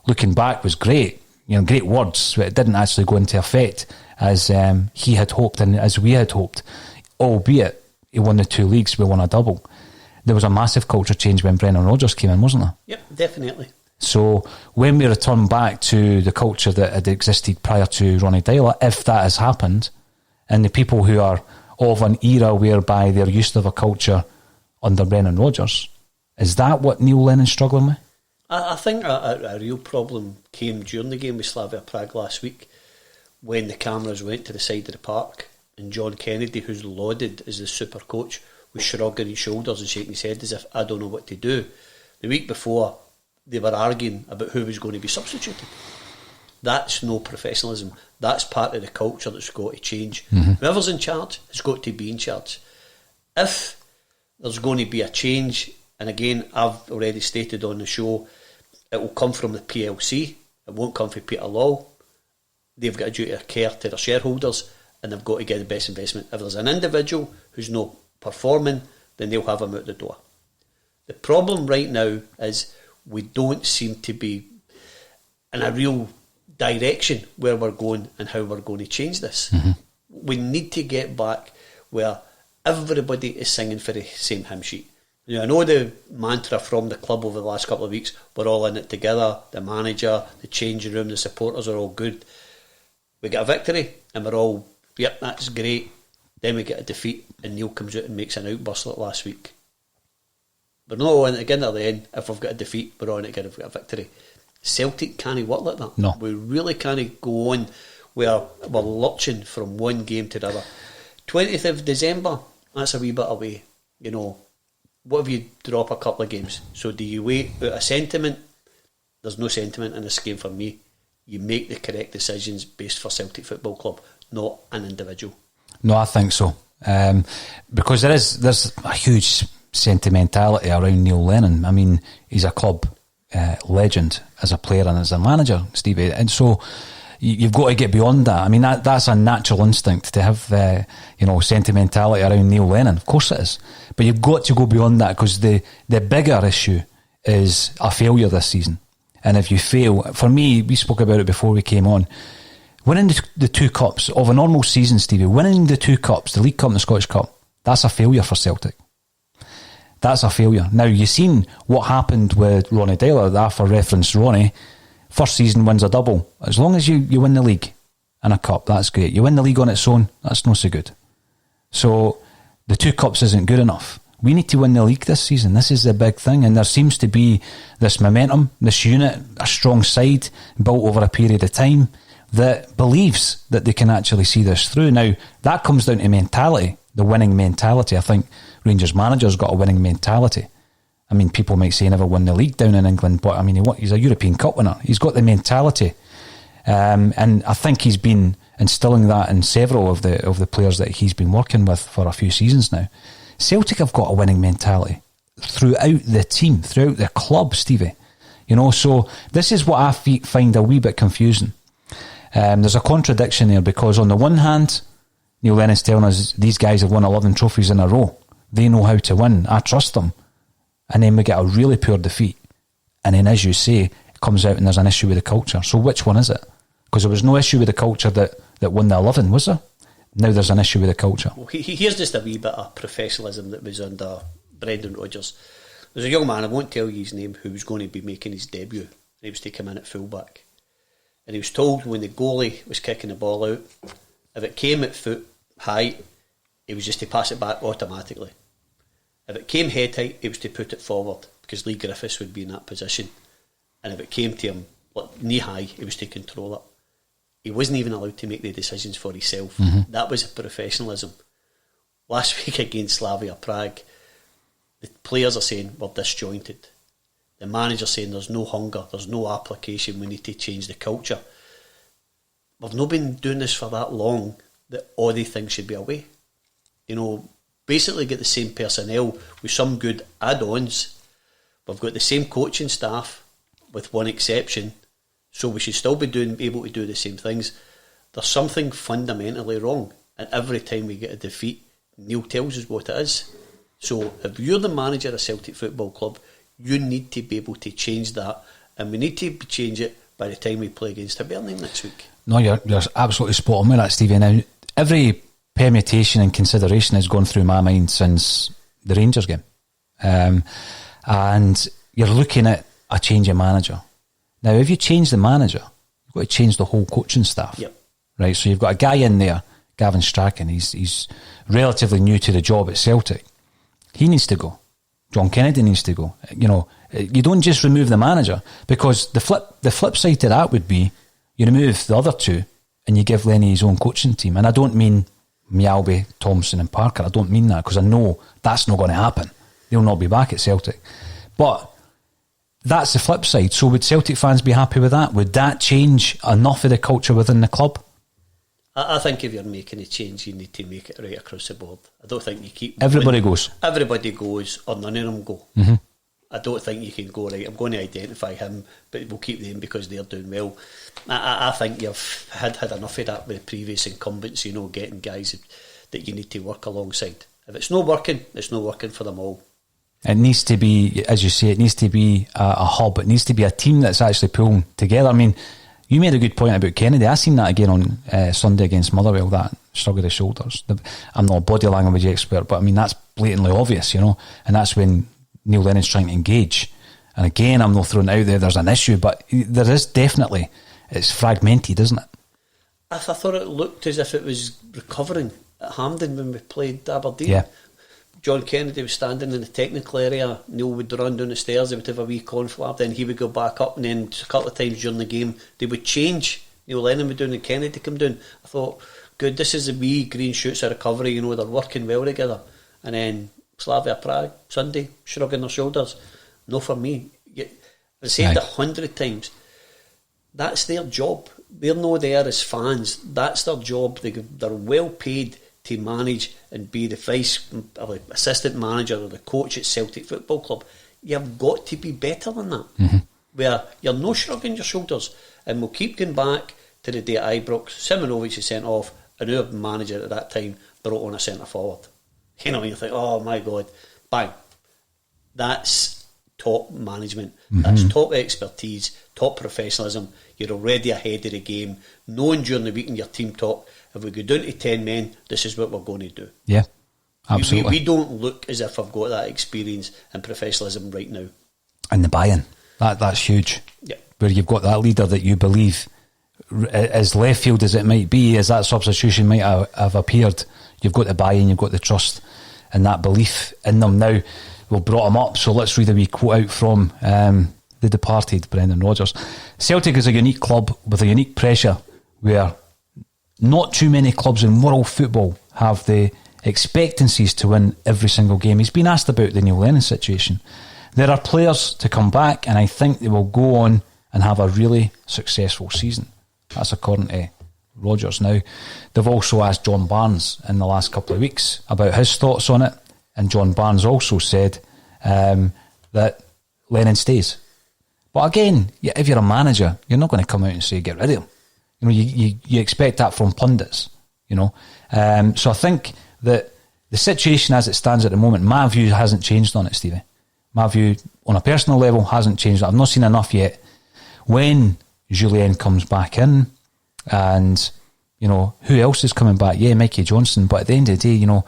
looking back, was great. Great words, but it didn't actually go into effect as he had hoped and as we had hoped, albeit he won the 2 leagues, we won a double. There was a massive culture change when Brendan Rodgers came in, wasn't there? Yep, definitely. So when we return back to the culture that had existed prior to Ronnie Dyler, if that has happened, and the people who are of an era whereby they're used to a culture under Brendan Rodgers, is that what Neil Lennon's struggling with? I think a real problem came during the game with Slavia Prague last week, when the cameras went to the side of the park and John Kennedy, who's lauded as the super coach, was shrugging his shoulders and shaking his head as if, I don't know what to do. The week before, they were arguing about who was going to be substituted. That's no professionalism. That's part of the culture that's got to change. Whoever's in charge has got to be in charge. If there's going to be a change, and again, I've already stated on the show, it will come from the PLC. It won't come from Peter Law. They've got a duty of care to their shareholders, and they've got to get the best investment. If there's an individual who's not performing, then they'll have him out the door. The problem right now is we don't seem to be in a real direction where we're going and how we're going to change this. We need to get back where everybody is singing for the same hymn sheet. I know the mantra from the club over the last couple of weeks, we're all in it together, the manager, the changing room, the supporters are all good. We get a victory and we're all, yep, that's great. Then we get a defeat and Neil comes out and makes an outburst like last week. We're not all in it again at the end. If we've got a defeat, we're all in it again if we've got a victory. Celtic can't work like that. No. We really can't go on where we're lurching from one game to the other. 20th of December, that's a wee bit away. What if you drop a couple of games? So do you wait out a sentiment? There's no sentiment in this game for me. You make the correct decisions based for Celtic Football Club, not an individual. No, I think so. Because there's a huge sentimentality around Neil Lennon. I mean, he's a club legend as a player and as a manager, Stevie. And so you've got to get beyond that. I mean, that's a natural instinct to have, sentimentality around Neil Lennon. Of course it is. But you've got to go beyond that, because the bigger issue is a failure this season. And if you fail, for me, we spoke about it before we came on, winning the 2 cups of a normal season, Stevie, winning the 2 cups, the League Cup and the Scottish Cup, that's a failure for Celtic. That's a failure. Now, you've seen what happened with Ronnie Dyler. I for reference Ronnie. First season wins a double. As long as you win the league and a cup, that's great. You win the league on its own, that's not so good. So the 2 cups isn't good enough. We need to win the league this season. This is the big thing. And there seems to be this momentum, this unit, a strong side built over a period of time that believes that they can actually see this through. Now, that comes down to mentality, the winning mentality. I think Rangers manager's got a winning mentality. I mean, people might say he never won the league down in England, but I mean, he's a European Cup winner. He's got the mentality. And I think he's been instilling that in several of the players that he's been working with for a few seasons now. Celtic have got a winning mentality throughout the team, throughout the club, Stevie. So this is what I find a wee bit confusing. There's a contradiction there, because on the one hand, Neil Lennon's telling us these guys have won 11 trophies in a row. They know how to win. I trust them. And then we get a really poor defeat. And then, as you say, it comes out and there's an issue with the culture. So which one is it? Because there was no issue with the culture that won the 11, was there? Now there's an issue with the culture. Well, here's just a wee bit of professionalism that was under Brendan Rodgers. There's a young man, I won't tell you his name, who was going to be making his debut. He was to come in at fullback. And he was told when the goalie was kicking the ball out, if it came at foot height, he was just to pass it back automatically. If it came head height, he was to put it forward, because Lee Griffiths would be in that position. And if it came to him knee high, he was to control it. He wasn't even allowed to make the decisions for himself. Mm-hmm. That was professionalism. Last week against Slavia Prague, the players are saying we're disjointed. The manager's saying there's no hunger, there's no application, we need to change the culture. We've not been doing this for that long that all these things should be away. Basically get the same personnel with some good add-ons. We've got the same coaching staff with one exception, so we should still be able to do the same things. There's something fundamentally wrong, and every time we get a defeat, Neil tells us what it is. So if you're the manager of Celtic Football Club, you need to be able to change that, and we need to change it by the time we play against Hibernian next week. No, you're absolutely spot on with that, Stevie. Now, every permutation and consideration has gone through my mind since the Rangers game. And you're looking at a change of manager. Now, if you change the manager, you've got to change the whole coaching staff. Yep. Right, so you've got a guy in there, Gavin Strachan, he's relatively new to the job at Celtic. He needs to go. John Kennedy needs to go. You don't just remove the manager, because the flip side to that would be you remove the other two and you give Lenny his own coaching team. And I don't mean Mjallby, Thompson and Parker. I don't mean that, because I know that's not going to happen. They'll not be back at Celtic. But that's the flip side. So would Celtic fans be happy with that? Would that change enough of the culture within the club? I think if you're making a change, you need to make it right across the board. I don't think you keep... Everybody goes, or none of them go. Mm-hmm. I don't think you can go, right, I'm going to identify him, but we'll keep them because they're doing well. I think you've had enough of that with previous incumbents, getting guys that you need to work alongside. If it's not working, it's not working for them all. It needs to be, as you say, it needs to be a hub. It needs to be a team that's actually pulling together. I mean, you made a good point about Kennedy. I seen that again on Sunday against Motherwell, that shrug of the shoulders. I'm not a body language expert, but I mean, that's blatantly obvious, and that's when Neil Lennon's trying to engage. And again, I'm not throwing it out there's an issue, but there is definitely, it's fragmented, isn't it? I thought it looked as if it was recovering at Hampden when we played Aberdeen. Yeah. John Kennedy was standing in the technical area, Neil would run down the stairs, they would have a wee conflab, then he would go back up, and then a couple of times during the game they would change. Neil Lennon would down and Kennedy come down. I thought, good, this is the wee green shoots of recovery, they're working well together. And then Slavia Prague, Sunday, shrugging their shoulders. No for me. I've said it 100 times. That's their job. They're not there as fans. That's their job. They're well paid to manage and be the vice or the assistant manager or the coach at Celtic Football Club. You've got to be better than that. Mm-hmm. Where you're not shrugging your shoulders. And we'll keep going back to the day at Ibrox. Simonovic is sent off, and our manager at that time brought on a centre forward. You think, oh my God, bang. That's top management. Mm-hmm. That's top expertise, top professionalism. You're already ahead of the game. Knowing during the week in your team talk, if we go down to 10 men, this is what we're going to do. Yeah, absolutely. We don't look as if I've got that experience and professionalism right now. And the buy-in, that's huge. Yeah. Where you've got that leader that you believe, as left field as it might be, as that substitution might have appeared, you've got the buy-in, you've got the trust and that belief in them. Now, we've brought him up, so let's read a wee quote out from the departed Brendan Rodgers. Celtic is a unique club with a unique pressure where not too many clubs in world football have the expectancies to win every single game. He's been asked about the Neil Lennon situation. There are players to come back, and I think they will go on and have a really successful season. That's according to Rodgers. Now, they've also asked John Barnes in the last couple of weeks about his thoughts on it, and John Barnes also said that Lennon stays. But again, if you're a manager, you're not going to come out and say get rid of him. You know, you expect that from pundits. You know, so I think that the situation as it stands at the moment, my view hasn't changed on it, Stevie. My view on a personal level hasn't changed. I've not seen enough yet. When Julien comes back in, and you know who else is coming back? Yeah, Mikey Johnson. But at the end of the day, you know,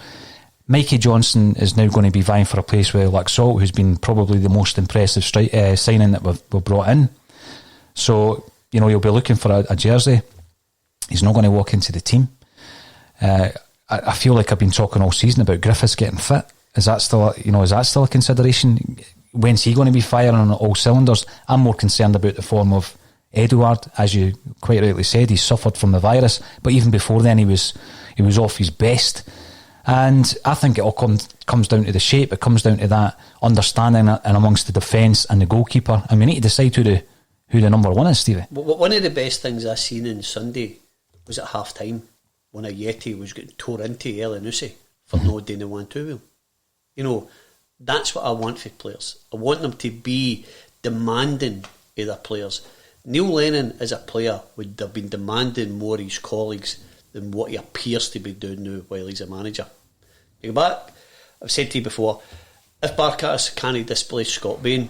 Mikey Johnson is now going to be vying for a place with Laxalt, who's been probably the most impressive signing that we've brought in. So you know, he'll be looking for a jersey. He's not going to walk into the team. I feel like I've been talking all season about Griffiths getting fit. Is that still a consideration? When's he going to be firing on all cylinders? I'm more concerned about the form of Edouard, as you quite rightly said. He suffered from the virus, but even before then, he was off his best. And I think it all comes down to the shape. It comes down to that understanding and amongst the defence and the goalkeeper. And we need to decide who the number one is, Stevie. One of the best things I seen on Sunday was at half time when a Yeti was getting tore into Elyounoussi for not doing the 1-2 wheel. You know, that's what I want for players. I want them to be demanding of their players. Neil Lennon as a player would have been demanding more of his colleagues than what he appears to be doing now while he's a manager. You go back, I've said to you before, if Barkas can't displace Scott Bain,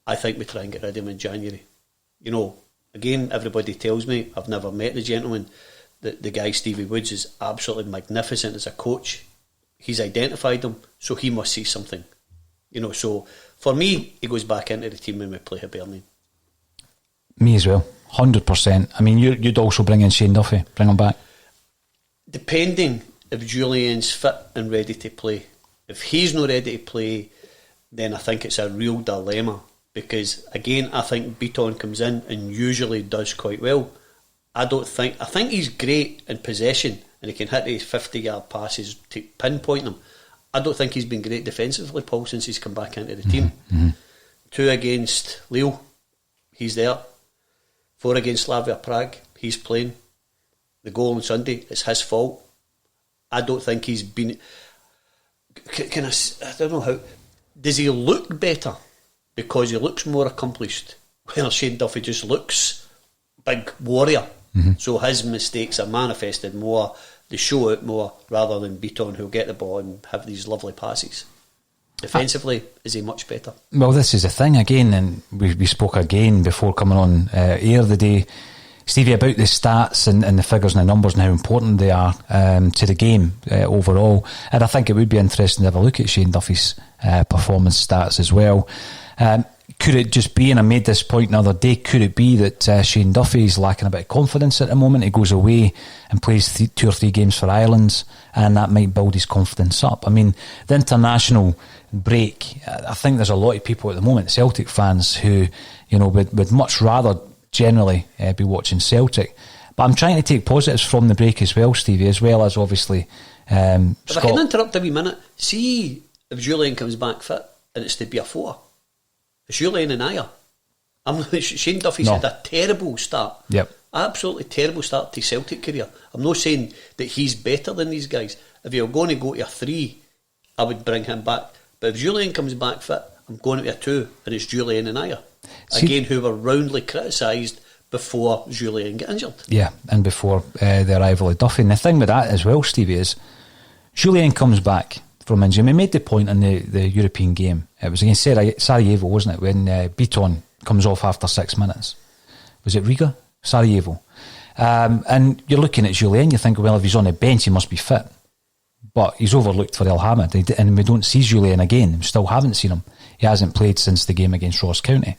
I think we try and get rid of him in January. You know, again, everybody tells me, I've never met the gentleman, that the guy Stevie Woods is absolutely magnificent as a coach. He's identified him, so he must see something. You know, so for me, he goes back into the team when we play Hibernian. Me as well, 100%. I mean, you'd also bring in Shane Duffy, bring him back. Depending if Julian's fit and ready to play. If he's not ready to play, then I think it's a real dilemma. Because again, I think Beaton comes in and usually does quite well. I think he's great in possession and he can hit his 50-yard passes to pinpoint them. I don't think he's been great defensively, Paul, since he's come back into the team. Mm-hmm. 2 against Lille, he's there. 4 against Slavia Prague, he's playing. The goal on Sunday, it's his fault. I don't think he's been... I don't know how... Does he look better because he looks more accomplished? Well, Shane Duffy just looks big warrior. Mm-hmm. So his mistakes are manifested more, they show it more, rather than Beaton, who'll get the ball and have these lovely passes. Defensively, is he much better? Well, this is the thing again, and we spoke again before coming on air the day, Stevie, about the stats and the figures and the numbers and how important they are to the game overall. And I think it would be interesting to have a look at Shane Duffy's performance stats as well. Could it just be, and I made this point the other day, could it be that Shane Duffy is lacking a bit of confidence at the moment? He goes away and plays 2 or 3 games for Ireland, and that might build his confidence up. I mean, the international break, I think there's a lot of people at the moment, Celtic fans, who, you know, would much rather generally be watching Celtic. But I'm trying to take positives from the break as well, Stevie, as well as obviously if I can interrupt a wee minute, see if Julian comes back fit and it's to be a 4. It's Julian and Ayer. Shane Duffy's had a terrible start. Yep. Absolutely terrible start to his Celtic career. I'm not saying that he's better than these guys. If you're going to go to a 3, I would bring him back. But if Julian comes back fit, I'm going to a 2, and it's Julian and Ayer. Again, who were roundly criticised before Julian got injured. Yeah, and before the arrival of Duffy. And the thing with that as well, Stevie, is Julian comes back from injury. We made the point in the European game. It was against Sarajevo, wasn't it, when Beaton comes off after 6 minutes. Was it Riga? Sarajevo. And you're looking at Julian, you think, well, if he's on the bench, he must be fit. But he's overlooked for El Hamad, and we don't see Julian again. We still haven't seen him. He hasn't played since the game against Ross County.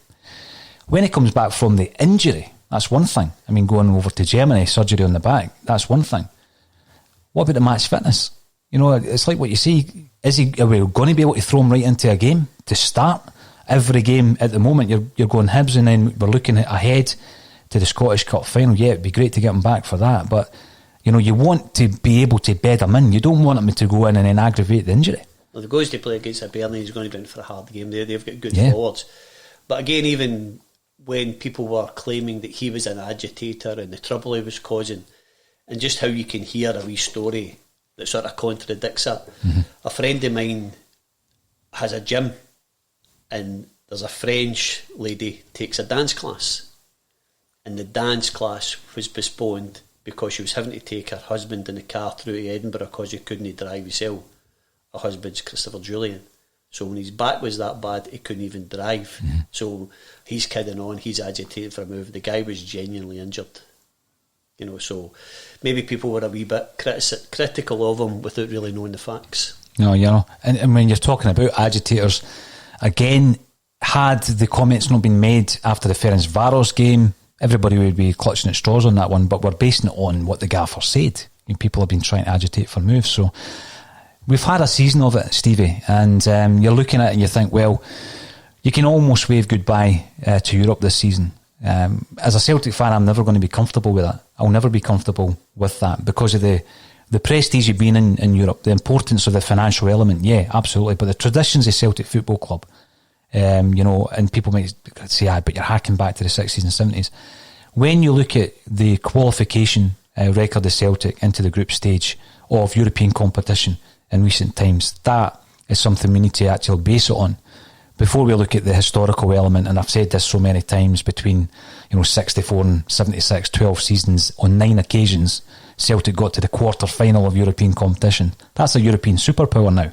When he comes back from the injury, that's one thing. I mean, going over to Germany, surgery on the back, that's one thing. What about the match fitness? You know, it's like what you see. Are we going to be able to throw him right into a game to start? Every game at the moment, you're going Hibs, and then we're looking ahead to the Scottish Cup final. Yeah, it'd be great to get him back for that. But, you know, you want to be able to bed him in. You don't want him to go in and then aggravate the injury. Well, if he goes to play against Hibernian, he's going to go in for a hard game. They've got good forwards. But again, even when people were claiming that he was an agitator and the trouble he was causing, and just how you can hear a wee story that sort of contradicts that. A friend of mine has a gym, and there's a French lady takes a dance class, and the dance class was postponed because she was having to take her husband in the car through to Edinburgh because he couldn't drive himself. Her husband's Christopher Julian. So when his back was that bad, he couldn't even drive. So he's kidding on, he's agitated for a move. The guy was genuinely injured. You know, so maybe people were a wee bit critical of him without really knowing the facts. No, you know, and when you're talking about agitators, again, had the comments not been made after the Ferencváros game, everybody would be clutching at straws on that one, but we're basing it on what the gaffer said. I mean, people have been trying to agitate for moves, so we've had a season of it, Stevie, and you're looking at it and you think, well, you can almost wave goodbye to Europe this season. As a Celtic fan, I'm never going to be comfortable with that. I'll never be comfortable with that because of the prestige of being in Europe, the importance of the financial element, yeah, absolutely, but the traditions of Celtic Football Club, you know, and people might say, but you're harking back to the 60s and 70s. When you look at the qualification record of Celtic into the group stage of European competition in recent times, that is something we need to actually base it on before we look at the historical element. And I've said this so many times, between 64 and 76, 12 seasons, on 9 occasions Celtic got to the quarter final of European competition. That's a European superpower now.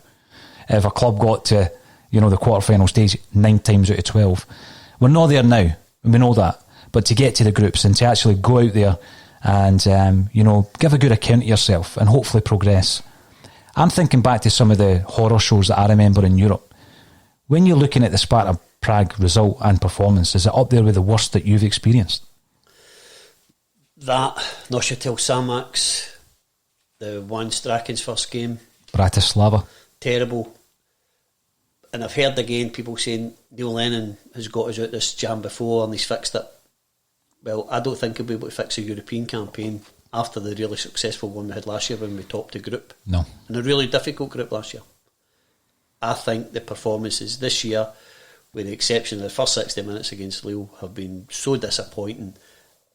If a club got to the quarter final stage 9 times out of 12, we're not there now, we know that, but to get to the groups and to actually go out there and give a good account of yourself and hopefully progress. I'm thinking back to some of the horror shows that I remember in Europe. When you're looking at the Sparta Prague result and performance, is it up there with the worst that you've experienced? That, Neuchâtel Xamax, the one Straken's first game. Bratislava. Terrible. And I've heard again people saying Neil Lennon has got us out this jam before and he's fixed it. Well, I don't think he'll be able to fix a European campaign after the really successful one we had last year when we topped the group. No. And a really difficult group last year. I think the performances this year, with the exception of the first 60 minutes against Lille, have been so disappointing,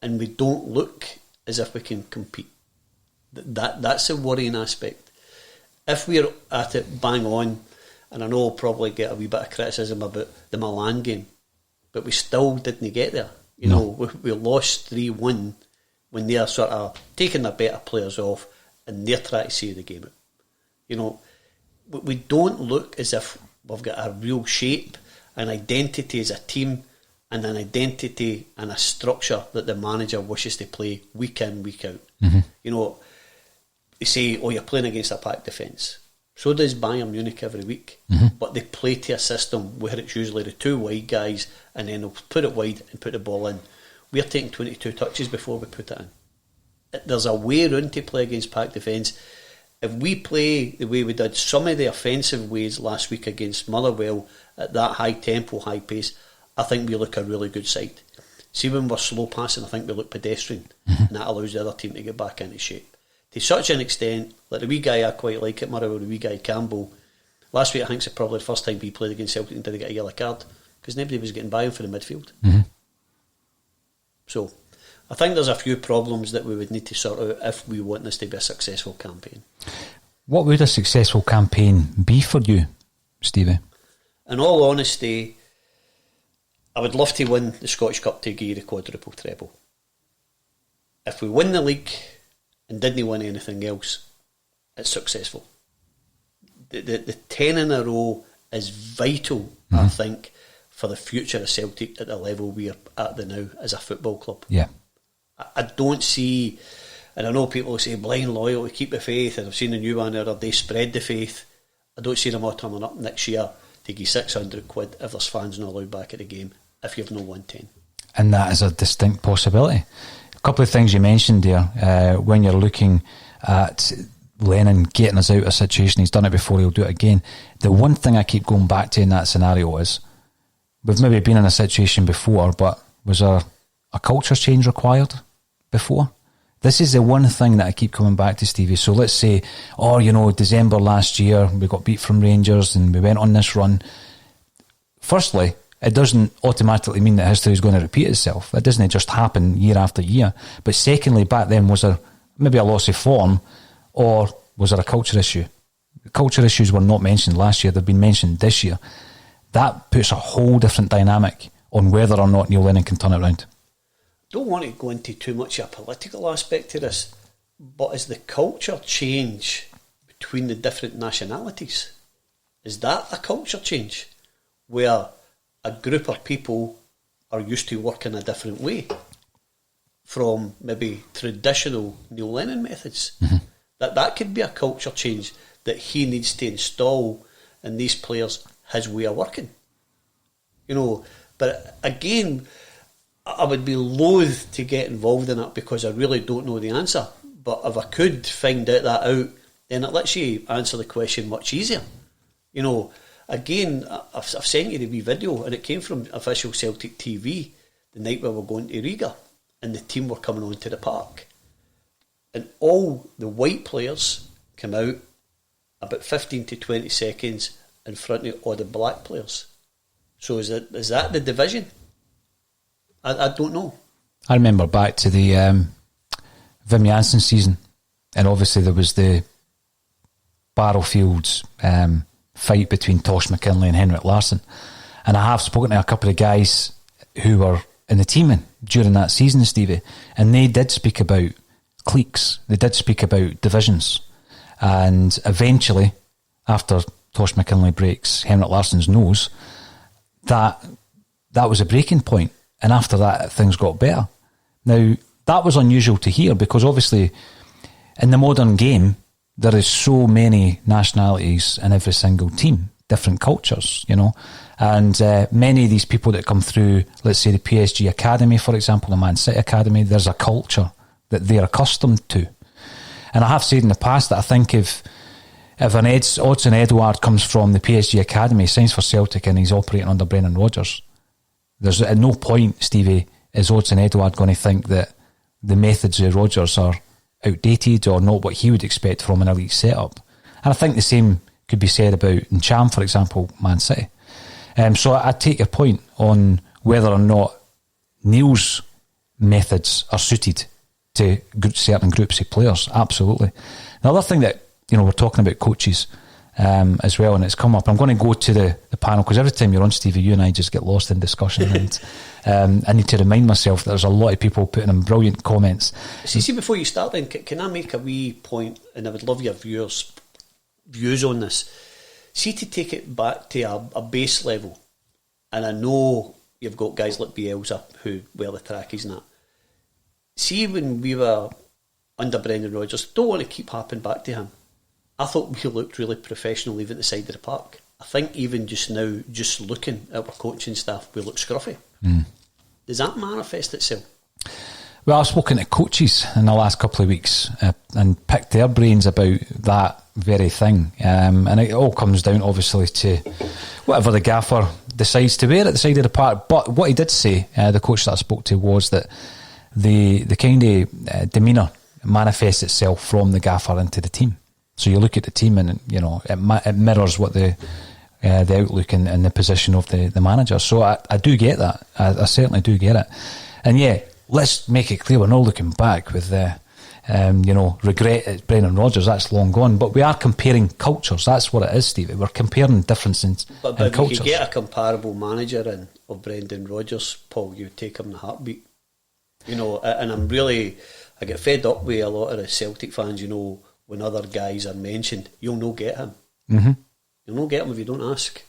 and we don't look as if we can compete. That's a worrying aspect. If we're at it bang on, and I know I'll probably get a wee bit of criticism about the Milan game, but we still didn't get there. We lost 3-1 when they're sort of taking their better players off and they're trying to see the game out. We don't look as if we've got a real shape, an identity as a team, and an identity and a structure that the manager wishes to play week in, week out. They say, you're playing against a packed defence. So does Bayern Munich every week. But they play to a system where it's usually the 2 wide guys and then they'll put it wide and put the ball in. We're taking 22 touches before we put it in. There's a way around to play against packed defence. If we play the way we did some of the offensive ways last week against Motherwell at that high tempo, high pace, I think we look a really good side. See, when we're slow passing, I think we look pedestrian, and that allows the other team to get back into shape. To such an extent, like the wee guy I quite like at Motherwell, the wee guy Campbell, last week I think it's probably the first time he played against Celtic and didn't get a yellow card, because nobody was getting by him for the midfield. So I think there's a few problems that we would need to sort out if we want this to be a successful campaign. What would a successful campaign be for you, Stevie? In all honesty, I would love to win the Scottish Cup to give you the quadruple treble. If we win the league and didn't win anything else, it's successful. The 10 in a row is vital, I think, for the future of Celtic at the level we are at now as a football club. Yeah. I don't see, and I know people say blind loyalty, keep the faith, and I've seen the new one the other day, spread the faith. I don't see them all turning up next year to give 600 quid if there's fans not allowed back at the game if you've no 110. And that is a distinct possibility. A couple of things you mentioned there, when you're looking at Lennon getting us out of a situation, he's done it before, he'll do it again. The one thing I keep going back to in that scenario is, we've maybe been in a situation before, but was there a culture change required before? This is the one thing that I keep coming back to, Stevie. So let's say, December last year, we got beat from Rangers and we went on this run. Firstly, it doesn't automatically mean that history is going to repeat itself. It doesn't just happen year after year. But secondly, back then, was there maybe a loss of form, or was there a culture issue? Culture issues were not mentioned last year. They've been mentioned this year. That puts a whole different dynamic on whether or not Neil Lennon can turn it around. Don't want to go into too much of a political aspect to this, but is the culture change between the different nationalities? Is that a culture change where a group of people are used to working a different way from maybe traditional Neil Lennon methods? Mm-hmm. That could be a culture change that he needs to install in these players, his way of working. But again, I would be loath to get involved in it because I really don't know the answer. But if I could find that out, then it lets you answer the question much easier. Again, I've sent you the wee video, and it came from official Celtic TV the night we were going to Riga, and the team were coming onto the park. And all the white players come out about 15 to 20 seconds in front of all the black players. So is that the division? I don't know. I remember back to the Wim Jansen season, and obviously there was the Barrowfields fight between Tosh McKinlay and Henrik Larsson, and I have spoken to a couple of guys who were in the team during that season, Stevie, and they did speak about cliques, they did speak about divisions, and eventually, after Tosh McKinlay breaks Henrik Larsson's nose, that was a breaking point, and after that things got better. Now, that was unusual to hear because obviously in the modern game there is so many nationalities in every single team, different cultures, and many of these people that come through, let's say the PSG Academy, for example, the Man City Academy, there's a culture that they're accustomed to. And I have said in the past that I think if an Odsonne Edouard comes from the PSG Academy, signs for Celtic and he's operating under Brendan Rodgers, there's at no point, Stevie, is Odsonne Edouard going to think that the methods of Rodgers are outdated or not what he would expect from an elite setup. And I think the same could be said about Ncham, for example, Man City. So I take your point on whether or not Neil's methods are suited to certain groups of players. Absolutely. The other thing that, we're talking about coaches as well, and it's come up. I'm going to go to the panel because every time you're on, Stevie, you and I just get lost in discussion. And I need to remind myself that there's a lot of people putting in brilliant comments. See, before you start then, can I make a wee point, and I would love your viewers' views on this. See, to take it back to a base level, and I know you've got guys like Bielsa who wear the trackies and that. See, when we were under Brendan Rodgers, don't want to keep harping back to him, I thought we looked really professional even at the side of the park. I think even just now, just looking at our coaching staff, we look scruffy. Mm. Does that manifest itself? Well, I've spoken to coaches in the last couple of weeks and picked their brains about that very thing. And it all comes down, obviously, to whatever the gaffer decides to wear at the side of the park. But what he did say, the coach that I spoke to, was that the kind of demeanour manifests itself from the gaffer into the team. So you look at the team and, it mirrors what the outlook and the position of the manager. So I do get that. I certainly do get it. And yeah, let's make it clear, we're not looking back with regret at Brendan Rodgers. That's long gone. But we are comparing cultures. That's what it is, Stevie. We're comparing differences in cultures. But if you could get a comparable manager of Brendan Rodgers, Paul, you would take him in a heartbeat. And I get fed up with a lot of the Celtic fans, when other guys are mentioned, you'll no get him. Mm-hmm. You'll no get him if you don't ask.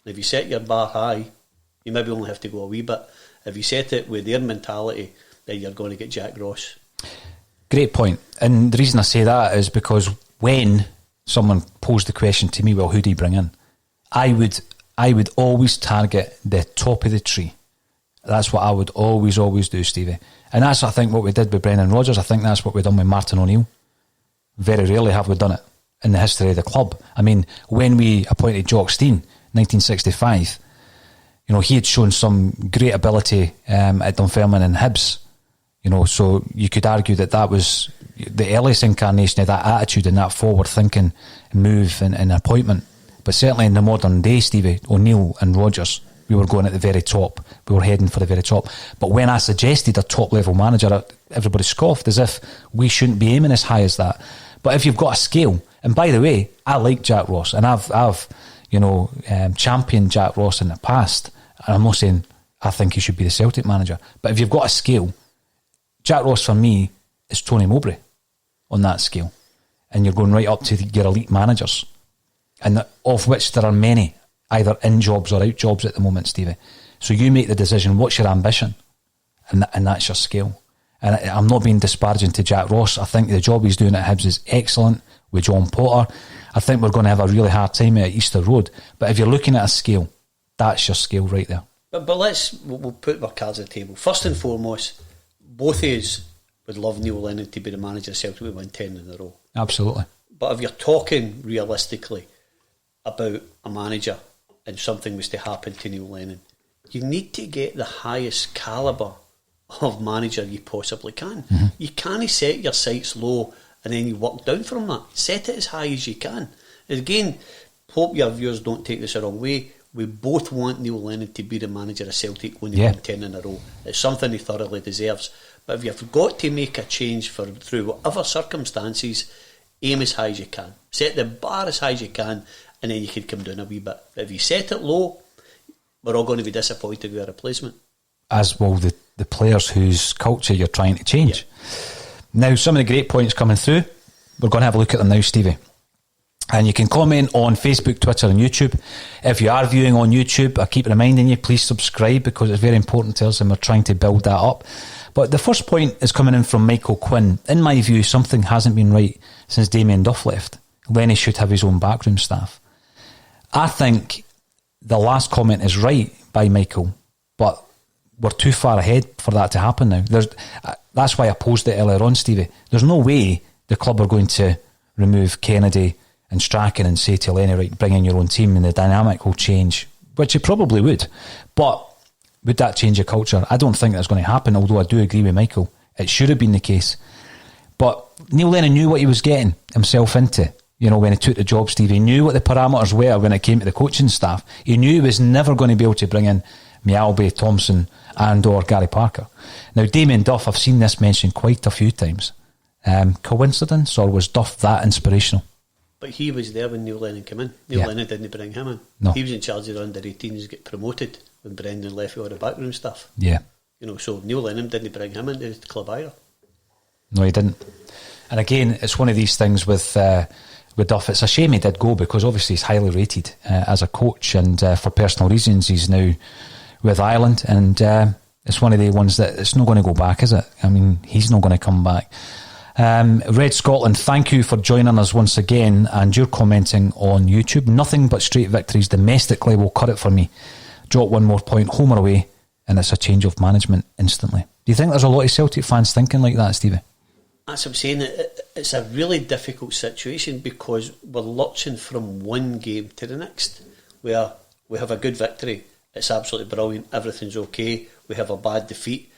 And if you set your bar high, you maybe only have to go a wee bit. If you set it with their mentality, then you're going to get Jack Ross. Great point. And the reason I say that is because when someone posed the question to me, well, who do you bring in? I would always target the top of the tree. That's what I would always do, Stevie. And that's, I think, what we did with Brendan Rodgers. I think that's what we've done with Martin O'Neill. Very rarely have we done it in the history of the club. I mean, when we appointed Jock Stein, 1965, he had shown some great ability at Dunfermline and Hibs. So you could argue that was the earliest incarnation of that attitude and that forward-thinking move and appointment. But certainly in the modern day, Stevie, O'Neill and Rodgers, we were going at the very top. We were heading for the very top. But when I suggested a top-level manager, everybody scoffed as if we shouldn't be aiming as high as that. But if you've got a scale, and by the way, I like Jack Ross, and I've championed Jack Ross in the past, and I'm not saying I think he should be the Celtic manager, but if you've got a scale, Jack Ross for me is Tony Mowbray on that scale, and you're going right up to your elite managers, and of which there are many, either in jobs or out jobs at the moment, Stevie. So you make the decision, what's your ambition, and that's your scale. And I'm not being disparaging to Jack Ross. I think the job he's doing at Hibs is excellent with John Potter. I think we're going to have a really hard time at Easter Road. But if you're looking at a scale, that's your scale right there. But we'll put our cards on the table. First and foremost, both of us would love Neil Lennon to be the manager of Celtic. We win 10 in a row. Absolutely. But if you're talking realistically about a manager and something was to happen to Neil Lennon, you need to get the highest calibre of manager you possibly can. Mm-hmm. You can't set your sights low and then you work down from that. Set it as high as you can. And again, hope your viewers don't take this the wrong way. We both want Neil Lennon to be the manager of Celtic when they win 10 in a row. It's something he thoroughly deserves. But if you've got to make a change through whatever circumstances, aim as high as you can. Set the bar as high as you can, and then you can come down a wee bit. If you set it low, we're all going to be disappointed with a replacement. As will the players whose culture you're trying to change. Now, some of the great points coming through, we're going to have a look at them now, Stevie. And you can comment on Facebook, Twitter and YouTube. If you are viewing on YouTube, I keep reminding you, please subscribe, because it's very important to us and we're trying to build that up. But the first point is coming in from Michael Quinn. In my view, something hasn't been right since Damien Duff left. Lenny should have his own backroom staff. I think the last comment is right by Michael, but we're too far ahead for that to happen now. That's why I posed it earlier on, Stevie. There's no way the club are going to remove Kennedy and Strachan and say to Lenny, right, bring in your own team and the dynamic will change, which it probably would. But would that change the culture? I don't think that's going to happen, although I do agree with Michael. It should have been the case. But Neil Lennon knew what he was getting himself into. You know, when he took the job, Stevie, he knew what the parameters were when it came to the coaching staff. He knew he was never going to be able to bring in Mialbi, Thompson and or Gary Parker. Now, Damien Duff, I've seen this mentioned quite a few times. Coincidence, or was Duff that inspirational? But he was there when Neil Lennon came in. Neil Lennon didn't bring him in. No. He was in charge of the under-18s, get promoted when Brendan left with all the backroom stuff. Yeah. You know, so Neil Lennon didn't bring him into the club either. No, he didn't. And again, it's one of these things with Duff. It's a shame he did go, because obviously he's highly rated as a coach, and for personal reasons he's now with Ireland, and it's one of the ones that it's not going to go back, is it? I mean, he's not going to come back. Red Scotland, thank you for joining us once again, and you're commenting on YouTube. Nothing but straight victories domestically will cut it for me. Drop one more point, home or away, and it's a change of management instantly. Do you think there's a lot of Celtic fans thinking like that, Stevie? That's what I'm saying. It's a really difficult situation, because we're lurching from one game to the next, where we have a good victory, it's absolutely brilliant, everything's okay. We have a bad defeat,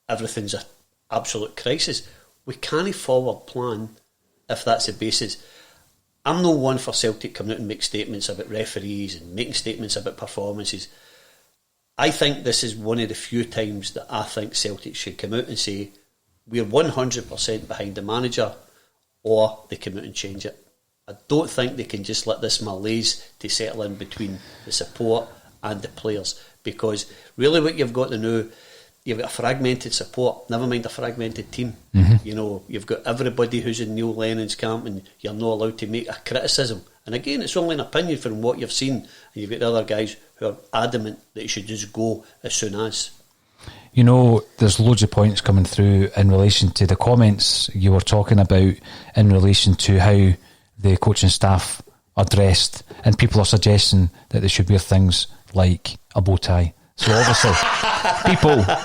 everything's an absolute crisis. We can't forward plan if that's the basis. I'm no one for Celtic coming out and make statements about referees and making statements about performances. I think this is one of the few times that I think Celtic should come out and say we're 100% behind the manager, or they come out and change it. I don't think they can just let this malaise to settle in between the support and the players, because really what you've got to know, you've got a fragmented support, never mind a fragmented team. Mm-hmm. You know, you've got everybody who's in Neil Lennon's camp, and you're not allowed to make a criticism. And again, it's only an opinion from what you've seen, and you've got the other guys who are adamant that he should just go as soon as. You know, there's loads of points coming through in relation to the comments you were talking about in relation to how the coaching staff are dressed, and people are suggesting that they should wear things like a bow tie. So obviously,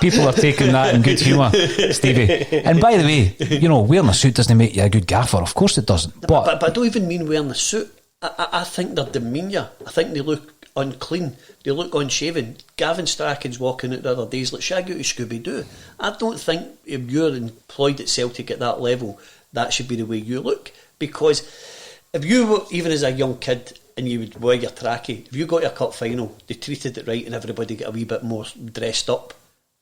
people are taking that in good humour, Stevie. And by the way, you know, wearing a suit doesn't make you a good gaffer. Of course it doesn't. But I don't even mean wearing a suit. I think their demeanour, I think they look unclean, they look unshaven. Gavin Strachan's walking out the other days like Shaggy out of Scooby-Doo. I don't think if you're employed at Celtic at that level, that should be the way you look. Because if you were, even as a young kid, and you would wear your trackie. If you got your cup final, they treated it right and everybody got a wee bit more dressed up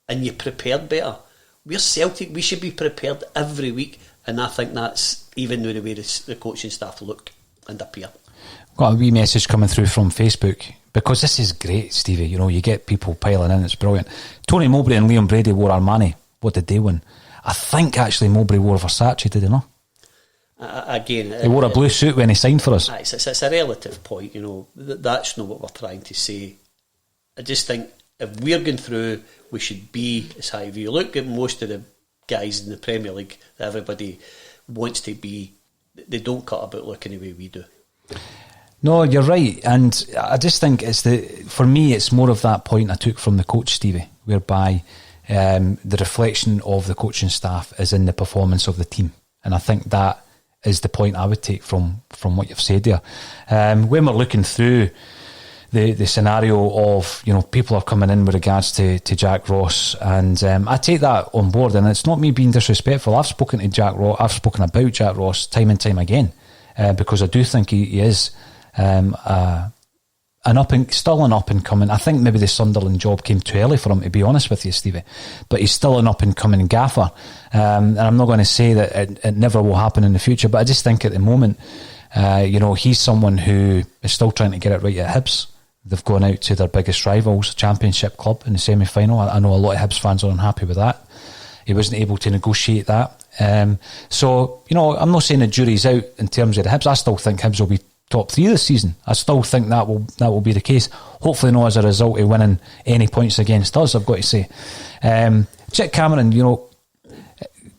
and you prepared better. We're Celtic, we should be prepared every week, and I think that's even the way the coaching staff look and appear. Got a wee message coming through from Facebook, because this is great, Stevie. You know, you get people piling in, it's brilliant. Tony Mowbray and Liam Brady wore Armani. What did they win? I think actually Mowbray wore Versace, did he not? Again, he wore a blue suit when he signed for us. It's a relative point, you know. That's not what we're trying to say. I just think if we're going through, we should be as high. If you look at most of the guys in the Premier League that everybody wants to be, they don't cut about looking the way we do. No, you're right, and I just think for me it's more of that point I took from the coach, Stevie, whereby the reflection of the coaching staff is in the performance of the team, and I think that is the point I would take from what you've said there. When we're looking through the scenario of, you know, people are coming in with regards to Jack Ross, and I take that on board, and it's not me being disrespectful. I've spoken about Jack Ross time and time again, because I do think he is still an up and coming. I think maybe the Sunderland job came too early for him, to be honest with you, Stevie, but he's still an up and coming gaffer, and I'm not going to say that it never will happen in the future, but I just think at the moment, you know, he's someone who is still trying to get it right at Hibs. They've gone out to their biggest rivals, Championship club, in the semi-final. I know a lot of Hibs fans are unhappy with that. He wasn't able to negotiate that. So, you know, I'm not saying the jury's out in terms of the Hibs. I still think Hibs will be top 3 this season. I still think that will be the case. Hopefully not as a result of winning any points against us, I've got to say. Chick Cameron, you know,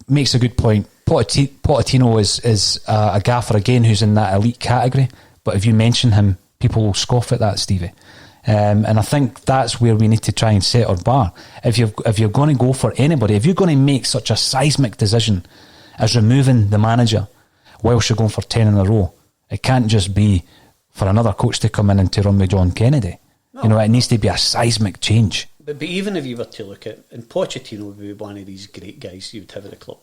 makes a good point. Pochettino is a gaffer again who's in that elite category, but if you mention him, people will scoff at that, Stevie. And I think that's where we need to try and set our bar. If you're going to go for anybody, if you're going to make such a seismic decision as removing the manager whilst you're going for 10 in a row, it can't just be for another coach to come in and to run with John Kennedy. No. You know, it needs to be a seismic change. But even if you were to look at, and Pochettino would be one of these great guys you would have at the club,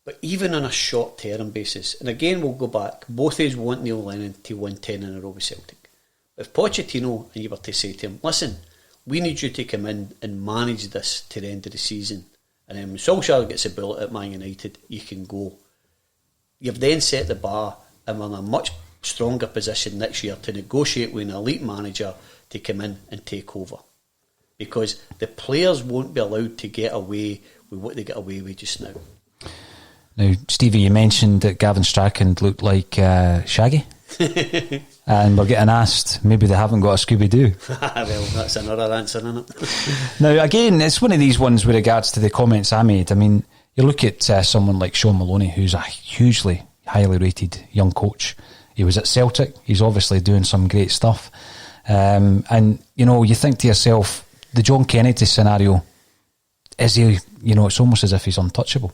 but even on a short-term basis, and again we'll go back, both of us want Neil Lennon to win 10 in a row with Celtic. If Pochettino, and you were to say to him, listen, we need you to come in and manage this to the end of the season, and then when Solskjaer gets a bullet at Man United, you can go. You've then set the bar, and we're in a much stronger position next year to negotiate with an elite manager to come in and take over. Because the players won't be allowed to get away with what they get away with just now. Now, Stevie, you mentioned that Gavin Strachan looked like Shaggy. And we're getting asked, maybe they haven't got a Scooby-Doo. Well, that's another answer, isn't it? Now, again, it's one of these ones with regards to the comments I made. I mean, you look at someone like Sean Maloney, who's a hugely highly rated young coach. He was at Celtic. He's obviously doing some great stuff. And, you know, you think to yourself, the John Kennedy scenario, is he, you know, it's almost as if he's untouchable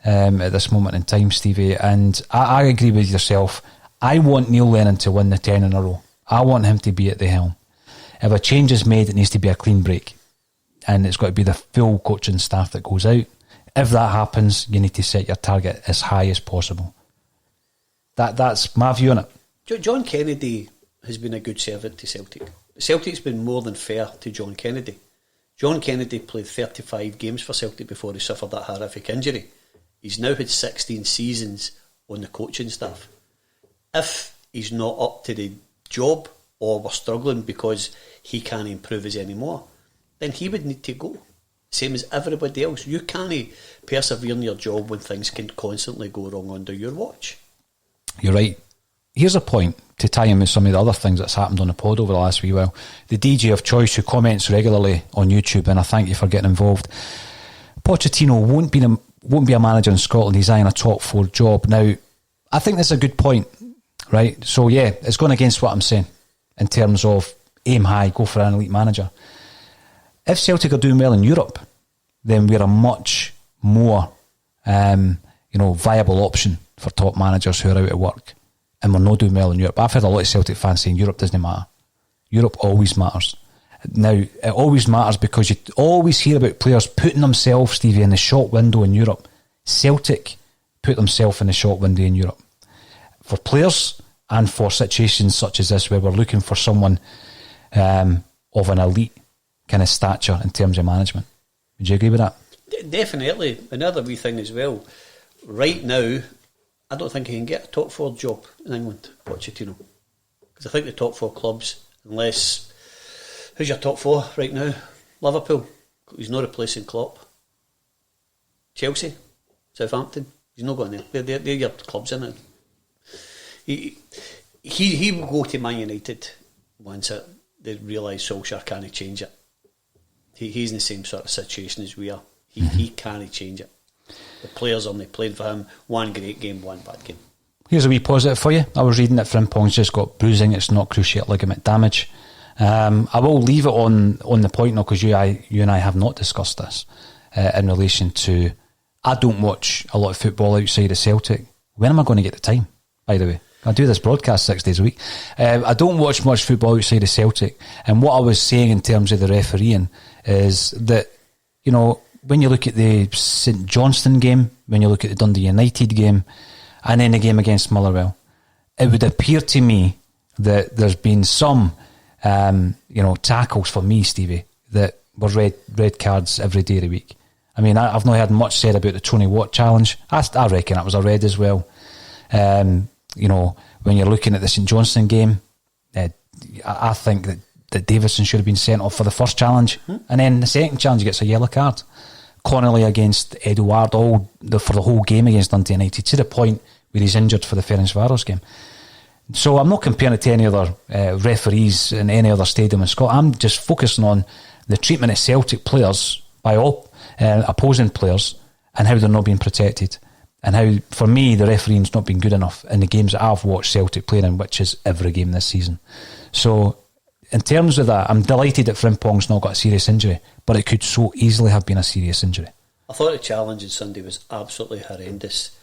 at this moment in time, Stevie. And I agree with yourself. I want Neil Lennon to win the 10 in a row. I want him to be at the helm. If a change is made, it needs to be a clean break. And it's got to be the full coaching staff that goes out. If that happens, you need to set your target as high as possible. That's my view on it. John Kennedy has been a good servant to Celtic. Celtic's been more than fair to John Kennedy. John Kennedy played 35 games for Celtic before he suffered that horrific injury. He's now had 16 seasons on the coaching staff. If he's not up to the job, or we're struggling because he can't improve us anymore, then he would need to go. Same as everybody else. You can't persevere in your job when things can constantly go wrong under your watch. You're right. Here's a point to tie in with some of the other things that's happened on the pod over the last wee while. The DJ of choice who comments regularly on YouTube, and I thank you for getting involved. Pochettino won't be a manager in Scotland. He's eyeing a top 4 job. Now, I think that's a good point, right? So yeah, it's going against what I'm saying in terms of aim high, go for an elite manager. If Celtic are doing well in Europe, then we're a much more viable option for top managers who are out of work, and we're not doing well in Europe. I've heard a lot of Celtic fans saying Europe doesn't matter. Europe always matters. Now, it always matters because you always hear about players putting themselves, Stevie, in the shop window in Europe. Celtic put themselves in the shop window in Europe. For players, and for situations such as this where we're looking for someone of an elite kind of stature in terms of management. Would you agree with that? Definitely. Another wee thing as well. Right now, I don't think he can get a top 4 job in England, Pochettino. Because I think the top 4 clubs, unless... Who's your top 4 right now? Liverpool. He's not replacing Klopp. Chelsea. Southampton. He's not going there. They're your clubs, isn't it? He will go to Man United once they realise Solskjaer can't change it. He's in the same sort of situation as we are. He can't change it. The players only played for him. One great game, one bad game. Here's a wee positive for you. I was reading that Frimpong's just got bruising. It's not cruciate ligament damage. I will leave it on the point now, because you and I have not discussed this in relation to... I don't watch a lot of football outside of Celtic. When am I going to get the time, by the way? I do this broadcast 6 days a week. I don't watch much football outside of Celtic. And what I was saying in terms of the refereeing is that, you know, when you look at the St Johnstone game, when you look at the Dundee United game, and then the game against Motherwell, it would appear to me that there's been some, tackles for me, Stevie, that were red cards every day of the week. I mean, I've not heard much said about the Tony Watt challenge. I reckon that was a red as well. When you're looking at the St Johnstone game, I think that Davison should have been sent off for the first challenge. And then the second challenge gets a yellow card. Connolly against Eduard, for the whole game against Dundee United, to the point where he's injured for the Ferencváros game. So I'm not comparing it to any other referees in any other stadium in Scotland. I'm just focusing on the treatment of Celtic players by all opposing players, and how they're not being protected, and how, for me, the refereeing's not been good enough in the games that I've watched Celtic playing in, which is every game this season. So in terms of that, I'm delighted that Frimpong's not got a serious injury, but it could so easily have been a serious injury. I thought the challenge on Sunday was absolutely horrendous,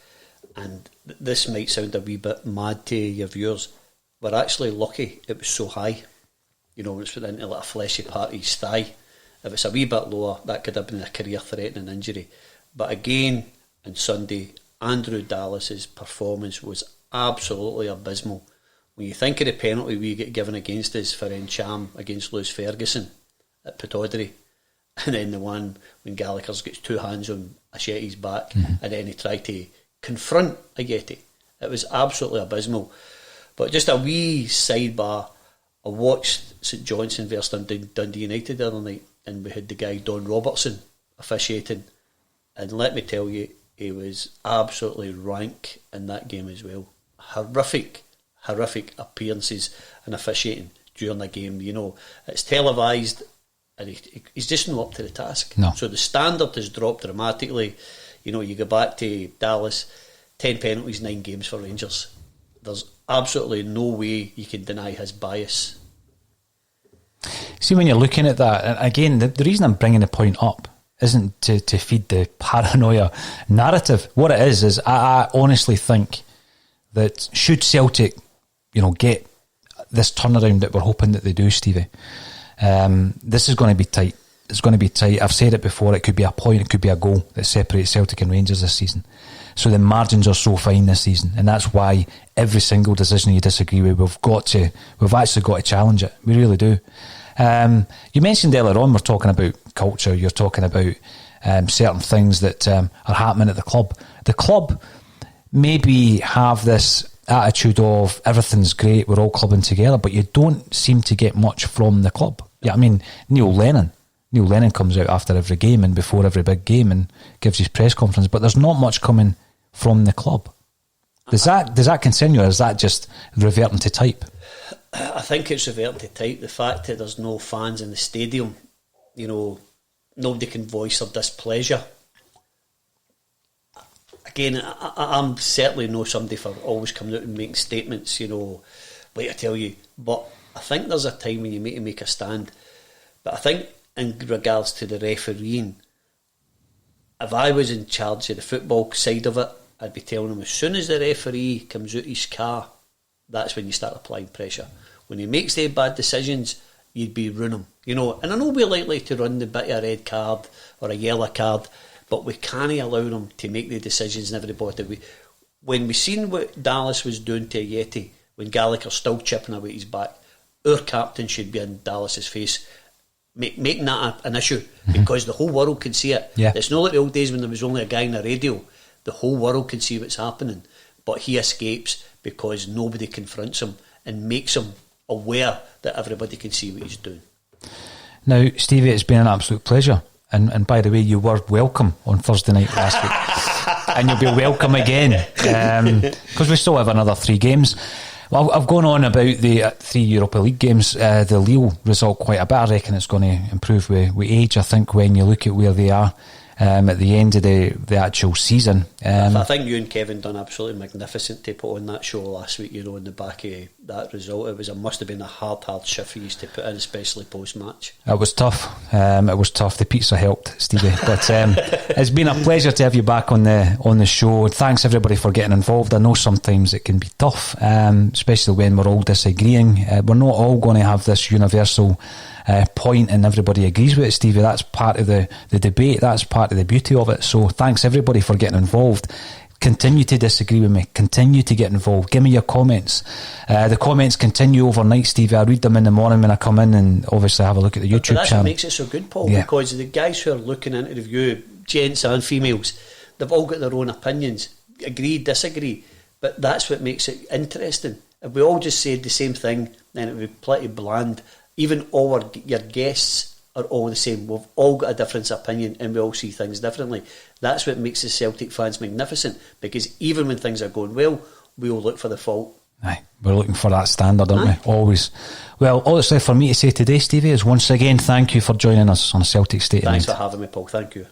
and this might sound a wee bit mad to your viewers. We're actually lucky it was so high. You know, when it's put into like a fleshy part of his thigh. If it's a wee bit lower, that could have been a career-threatening injury. But again, on Sunday, Andrew Dallas's performance was absolutely abysmal. When you think of the penalty we get given against us for Encham against Lewis Ferguson at Pittodrie, and then the one when Gallagher's gets 2 hands on Achety's back, and then he tried to confront Ajeti. It was absolutely abysmal. But just a wee sidebar, I watched St Johnstone versus Dundee United the other night, and we had the guy Don Robertson officiating, and let me tell you, he was absolutely rank in that game as well. Horrific appearances and officiating during the game. You know, it's televised, and he's just not up to the task. No. So the standard has dropped dramatically. You know, you go back to Dallas, 10 penalties, 9 games for Rangers. There's absolutely no way you can deny his bias. See, when you're looking at that, and again, the reason I'm bringing the point up isn't to feed the paranoia narrative. What it is I honestly think that should Celtic, get this turnaround that we're hoping that they do, Stevie, this is going to be tight. It's going to be tight. I've said it before, it could be a point, it could be a goal that separates Celtic and Rangers this season. So the margins are so fine this season, and that's why every single decision you disagree with, we've actually got to challenge it. We really do. You mentioned earlier on, we're talking about culture, you're talking about certain things that are happening at the club. The club maybe have this attitude of everything's great, we're all clubbing together, but you don't seem to get much from the club. Yeah, I mean, Neil Lennon comes out after every game and before every big game and gives his press conference, but there's not much coming from the club. Does that concern you, or is that just reverting to type? I think it's reverting to type. The fact that there's no fans in the stadium, nobody can voice their displeasure. Again, I'm certainly no somebody for always coming out and making statements, like I tell you, but I think there's a time when you need to make a stand. But I think in regards to the refereeing, if I was in charge of the football side of it, I'd be telling him as soon as the referee comes out his car, that's when you start applying pressure. When he makes the bad decisions, you'd be ruining him, And I know we're likely to run the bit of a red card or a yellow card, but we can't allow them to make the decisions and everybody. When we seen what Dallas was doing to Ajeti, when Gallagher's still chipping away at his back. Our captain should be in Dallas's face, making that an issue, because the whole world can see it. Yeah. It's not like the old days when there was only a guy on the radio. The whole world can see what's happening, but he escapes because nobody confronts him and makes him aware that everybody can see what he's doing. Now, Stevie, it's been an absolute pleasure. And by the way, you were welcome on Thursday night last week. And you'll be welcome again, because we still have another 3 games. Well, I've gone on about the 3 Europa League games, the Lille result quite a bit. I reckon it's going to improve with age, I think, when you look at where they are at the end of the actual season. I think you and Kevin done absolutely magnificent to put on that show last week, on the back of that result. It must have been a hard shift for you to put in, especially post-match. It was tough. The pizza helped, Stevie. But it's been a pleasure to have you back on the show. Thanks everybody for getting involved. I know sometimes it can be tough, especially when we're all disagreeing. We're not all going to have this universal point and everybody agrees with it, Stevie. That's part of the debate. That's part of the beauty of it. So thanks everybody for getting involved. Continue to disagree with me. Continue to get involved. Give me your comments. The comments continue overnight, Stevie. I read them in the morning when I come in, and obviously have a look at the YouTube but that's channel. What makes it so good, Paul, because the guys who are looking into the review, gents and females, they've all got their own opinions. Agree, disagree. But that's what makes it interesting. If we all just said the same thing, then it would be pretty bland. Even your guests are all the same. We've all got a different opinion and we all see things differently. That's what makes the Celtic fans magnificent, because even when things are going well, we all look for the fault. Aye, we're looking for that standard, aren't we? Always. Well, all that's left for me to say today, Stevie, is once again thank you for joining us on Celtic State of Mind. Thanks for having me, Paul. Thank you.